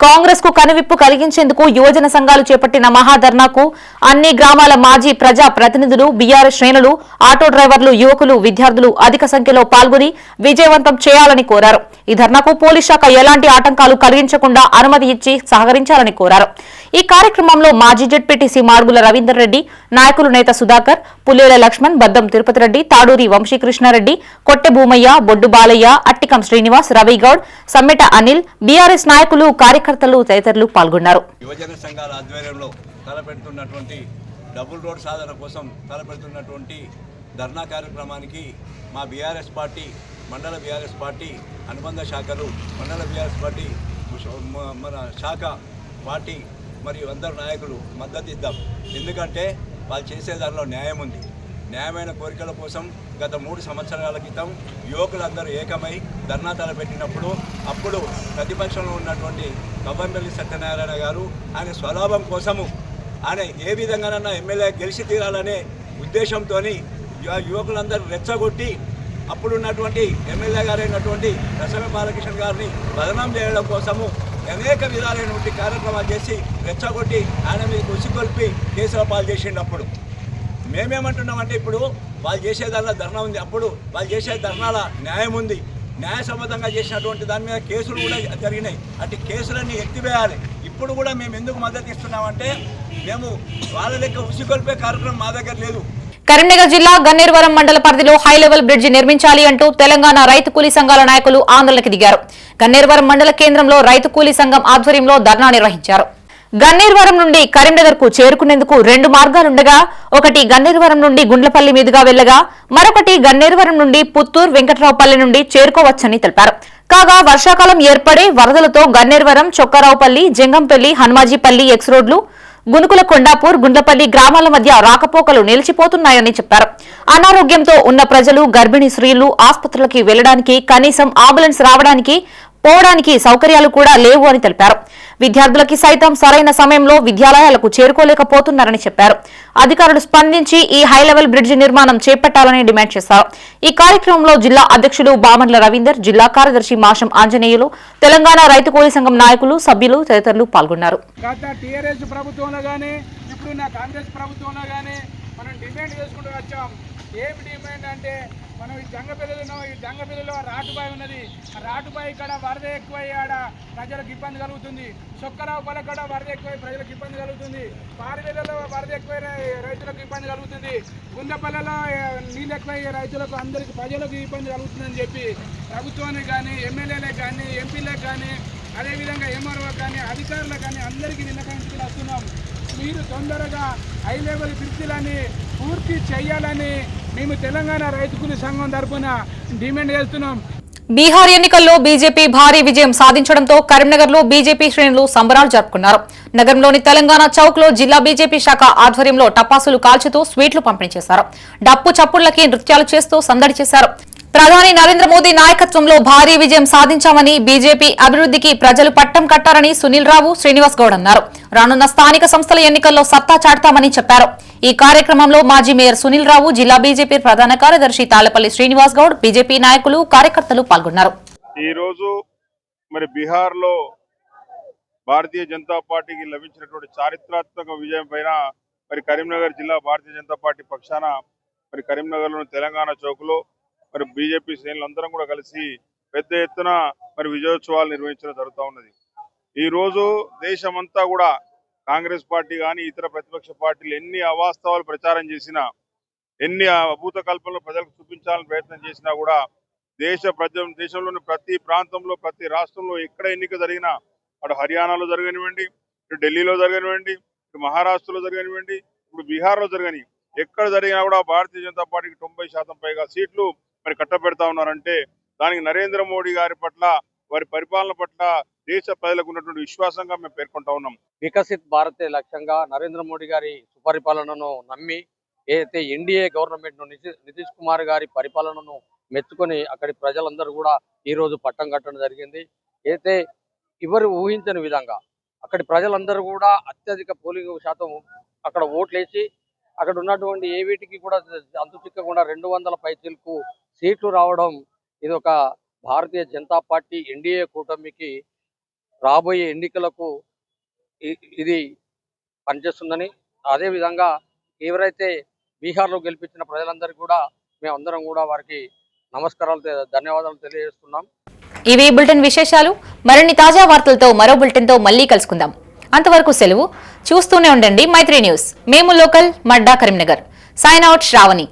కాంగ్రెస్ కు కనువిప్పు కలిగించేందుకు యువజన సంఘాలు చేపట్టిన మహాధర్నాకు అన్ని గ్రామాల మాజీ ప్రజా ప్రతినిధులు, బీఆర్ఎస్ శ్రేణులు, ఆటో డ్రైవర్లు, యువకులు, విద్యార్థులు అధిక సంఖ్యలో పాల్గొని విజయవంతం చేయాలని కోరారు. ఈ ధర్నాకు పోలీస్ శాఖ ఎలాంటి ఆటంకాలు కలిగించకుండా అనుమతి ఇచ్చి సహకరించాలని కోరారు. ఈ కార్యక్రమంలో మాజీ జెడ్పీటీసీ మాడుగుల రవీందర్ రెడ్డి, నాయకులు నేత సుధాకర్, పుల్లేల లక్ష్మణ్, బద్దం తిరుపతి రెడ్డి, తాడూరి వంశీకృష్ణారెడ్డి, కొట్టె భూమయ్య, బొడ్డు బాలయ్య, అట్టికం శ్రీనివాస్, రవిగౌడ్, సమ్మెట అనిల్, బీఆర్ఎస్ నాయకులు, కార్యకర్తలు తదితరులు పాల్గొన్నారు. యువజన సంఘాల ఆధ్వర్యంలో తలపెడుతున్నటువంటి డబుల్ రోడ్ సాధన కోసం తలపెడుతున్నటువంటి ధర్నా కార్యక్రమానికి మా బీఆర్ఎస్ పార్టీ, మండల బీఆర్ఎస్ పార్టీ అనుబంధ శాఖలు, మండల బీఆర్ఎస్ పార్టీ మన శాఖ పార్టీ మరియు అందరు నాయకులు మద్దతు ఇద్దాం. ఎందుకంటే వాళ్ళు చేసే దానిలో న్యాయం ఉంది. న్యాయమైన కోరికల కోసం గత 3 సంవత్సరాల క్రితం యువకులందరూ ఏకమై ధర్నా తలపెట్టినప్పుడు అప్పుడు ప్రతిపక్షంలో ఉన్నటువంటి కవ్వంపల్లి సత్యనారాయణ గారు ఆయన స్వలాభం కోసము ఆయన ఏ విధంగానన్నా ఎమ్మెల్యే గెలిచి తీరాలనే ఉద్దేశంతో యువకులందరూ రెచ్చగొట్టి అప్పుడున్నటువంటి ఎమ్మెల్యే గారైనటువంటి రసమే బాలకృష్ణ గారిని బదనాం చేయడం కోసము అనేక విధాలైనటువంటి కార్యక్రమాలు చేసి రెచ్చగొట్టి ఆయన మీద ఉసిగొల్పి కేసుల పాలు చేసిండప్పుడు మేమేమంటున్నామంటే ఇప్పుడు వాళ్ళు చేసే దానిలో ధర్నా ఉంది. అప్పుడు వాళ్ళు చేసే ధర్నాల న్యాయం ఉంది. న్యాయసమ్మతంగా చేసినటువంటి దాని మీద కేసులు కూడా జరిగినాయి. అటు కేసులన్నీ ఎత్తివేయాలి. ఇప్పుడు కూడా మేము ఎందుకు మద్దతు ఇస్తున్నామంటే మేము వాళ్ళ లెక్క ఉసిగొల్పే కార్యక్రమం మా దగ్గర లేదు. కరీంనగర్ జిల్లా గన్నేరువరం మండల పరిధిలో హై లెవెల్ బ్రిడ్జి నిర్మించాలి అంటూ తెలంగాణ రైతు కూలీ సంఘాల నాయకులు ఆందోళనకు దిగారు. గన్నేరువరం మండల కేంద్రంలో రైతు కూలీ సంఘం ఆధ్వర్యంలో ధర్నా నిర్వహించారు. గన్నేరువరం నుండి కరీంనగర్ కు చేరుకునేందుకు 2 మార్గాలుండగా ఒకటి గన్నేరువరం నుండి గుండ్లపల్లి మీదుగా వెళ్లగా మరొకటి గన్నేరువరం నుండి పుత్తూరు వెంకట్రావుపల్లి నుండి చేరుకోవచ్చని తెలిపారు. కాగా వర్షాకాలం ఏర్పడే వరదలతో గన్నేరువరం, చొక్కారావుపల్లి, జంగంపల్లి, హనుమాజీపల్లి ఎక్స్ రోడ్లు, గునుకుల కొండాపూర్, గుండ్లపల్లి గ్రామాల మధ్య రాకపోకలు నిలిచిపోతున్నాయని చెప్పారు. అనారోగ్యంతో ఉన్న ప్రజలు, గర్భిణీ స్త్రీలు ఆసుపత్రులకి వెళ్లడానికి కనీసం అంబులెన్స్ రావడానికి పోవడానికి సౌకర్యాలు కూడా లేవు అని తెలిపారు. విద్యార్థులకి సైతం సరైన సమయంలో విద్యాలయాలకు చేరుకోలేకపోతున్నారని చెప్పారు. అధికారులు స్పందించి ఈ హై లెవెల్ బ్రిడ్జి నిర్మాణం చేపట్టాలని డిమాండ్ చేశారు. ఈ కార్యక్రమంలో జిల్లా అధ్యక్షుడు బామర్ల రవీందర్, జిల్లా కార్యదర్శి మాషం ఆంజనేయులు, తెలంగాణ రైతు కూలీ సంఘం నాయకులు, సభ్యులు తదితరులు పాల్గొన్నారు. గత టీఆర్ఎస్ ప్రభుత్వంలో కానీ ఇప్పుడున్న కాంగ్రెస్ ప్రభుత్వంలో కానీ మనం డిమాండ్ చేసుకుంటూ వచ్చాం. ఏమి డిమాండ్ అంటే మనం ఈ జంగపిల్లిలో రాటుబాయి ఉన్నది. ఆ రాటుబాయి ఇక్కడ వరద ఎక్కువై ఆడ ప్రజలకు ఇబ్బంది కలుగుతుంది. చొక్కరావుపల్లి కూడా వరద ఎక్కువై ప్రజలకు ఇబ్బంది కలుగుతుంది. పారివేలలో వరద ఎక్కువై రైతులకు ఇబ్బంది కలుగుతుంది. గుండపల్లిలో నీళ్ళు ఎక్కువై రైతులకు అందరికి ప్రజలకు ఇబ్బంది కలుగుతుందని చెప్పి ప్రభుత్వానికి కానీ, ఎమ్మెల్యేలకు కానీ, ఎంపీలకు కానీ, అదేవిధంగా ఎంఆర్ఓ కానీ, అధికారులకు కానీ అందరికీ విన్నవించుకుని వస్తున్నాం. మీరు తొందరగా హై లెవెల్ బ్రిడ్జిలని పూర్తి చేయాలని మేము తెలంగాణ రైతు కూలీ సంఘం తరఫున డిమాండ్ చేస్తున్నాం. బీహార్ ఎన్నికల్లో బీజేపీ భారీ విజయం సాధించడంతో కరీంనగర్లో బీజేపీ శ్రేణులు సంబరాలు జరుపుకున్నారు. నగరంలోని తెలంగాణ చౌక్ లో జిల్లా బీజేపీ శాఖ ఆధ్వర్యంలో టపాసులు కాల్చుతూ స్వీట్లు పంపిణీ చేశారు. డప్పు చప్పుళ్లకి నృత్యాలు చేస్తూ సందడి చేశారు. ప్రధాని నరేంద్ర మోదీ నాయకత్వంలో భారీ విజయం సాధించామని, బీజేపీ అభివృద్ధికి ప్రజలు పట్టం కట్టారని సునీల్ రావు, శ్రీనివాస్ గౌడ్ అన్నారు. రానున్న స్థానిక సంస్థల ఎన్నికల్లో సత్తా చాటుతామని చెప్పారు. ఈ కార్యక్రమంలో మాజీ మేయర్ సునీల్ రావు, జిల్లా బీజేపీ ప్రధాన కార్యదర్శి తాళ్లపల్లి శ్రీనివాస్ గౌడ్, బీజేపీ నాయకులు, కార్యకర్తలు పాల్గొన్నారు. ఈ రోజు మరి బీహార్ లో భారతీయ జనతా పార్టీకి లభించినటువంటి చారిత్రాత్మక విజయం పైన మరి కరీంనగర్ జిల్లా భారతీయ జనతా పార్టీ పక్షాన మరి కరీంనగర్లోని తెలంగాణ చౌక్లో మరి బీజేపీ శ్రేణులందరం కూడా కలిసి పెద్ద ఎత్తున మరి విజయోత్సవాలు నిర్వహించడం జరుగుతూ ఉన్నది. ఈ రోజు దేశమంతా కూడా కాంగ్రెస్ పార్టీ కానీ ఇతర ప్రతిపక్ష పార్టీలు ఎన్ని అవాస్తవాలు ప్రచారం చేసినా, ఎన్ని అభూత కల్పనలు ప్రజలకు చూపించాలని ప్రయత్నం చేసినా కూడా దేశంలోని ప్రతి ప్రాంతంలో, ప్రతి రాష్ట్రంలో ఎక్కడ ఎన్నిక జరిగినా, అటు హర్యానాలో జరగనివ్వండి, ఇటు ఢిల్లీలో జరగనివ్వండి, ఇటు మహారాష్ట్రలో జరగనివ్వండి, ఇప్పుడు బీహార్లో జరగని, ఎక్కడ జరిగినా కూడా భారతీయ జనతా పార్టీకి 90% పైగా సీట్లు మరి కట్టబెడతా ఉన్నారంటే దానికి నరేంద్ర మోడీ గారి పట్ల, వారి పరిపాలన పట్ల దేశ ప్రజలకు ఉన్నటువంటి విశ్వాసంగా మేము పేర్కొంటా ఉన్నాం. వికసిత్ భారతే లక్ష్యంగా నరేంద్ర మోడీ గారి సుపరిపాలనను నమ్మి ఏదైతే ఎన్డీఏ గవర్నమెంట్ నితీష్ కుమార్ గారి పరిపాలనను మెచ్చుకొని అక్కడి ప్రజలందరూ కూడా ఈ రోజు పట్టం కట్టడం జరిగింది. అయితే ఎవరు ఊహించని విధంగా అక్కడి ప్రజలందరూ కూడా అత్యధిక పోలింగ్ శాతం అక్కడ ఓట్లేసి అక్కడ ఉన్నటువంటి ఏ వీటికి కూడా అంతు చిక్కకుండా 200 పైచీలకు సీట్లు రావడం ఇది ఒక భారతీయ జనతా పార్టీ ఎన్డీఏ కూటమికి రాబోయే ఎన్నికలకు ఇది పనిచేస్తుందని, అదేవిధంగా ఎవరైతే బీహార్లో గెలిపించిన ప్రజలందరికీ కూడా మేమందరం కూడా వారికి నమస్కారాలు, ధన్యవాదాలు తెలియజేస్తున్నాం. ఇవి బులెటిన్ విశేషాలు. మరిన్ని తాజా వార్తలతో మరో బులెటిన్ తో మళ్ళీ కలుసుకుందాం. అంతవరకు సెలవు. చూస్తూనే ఉండండి మైత్రి న్యూస్. మేము local, Madda, Karimnagar. Sign out Shravani.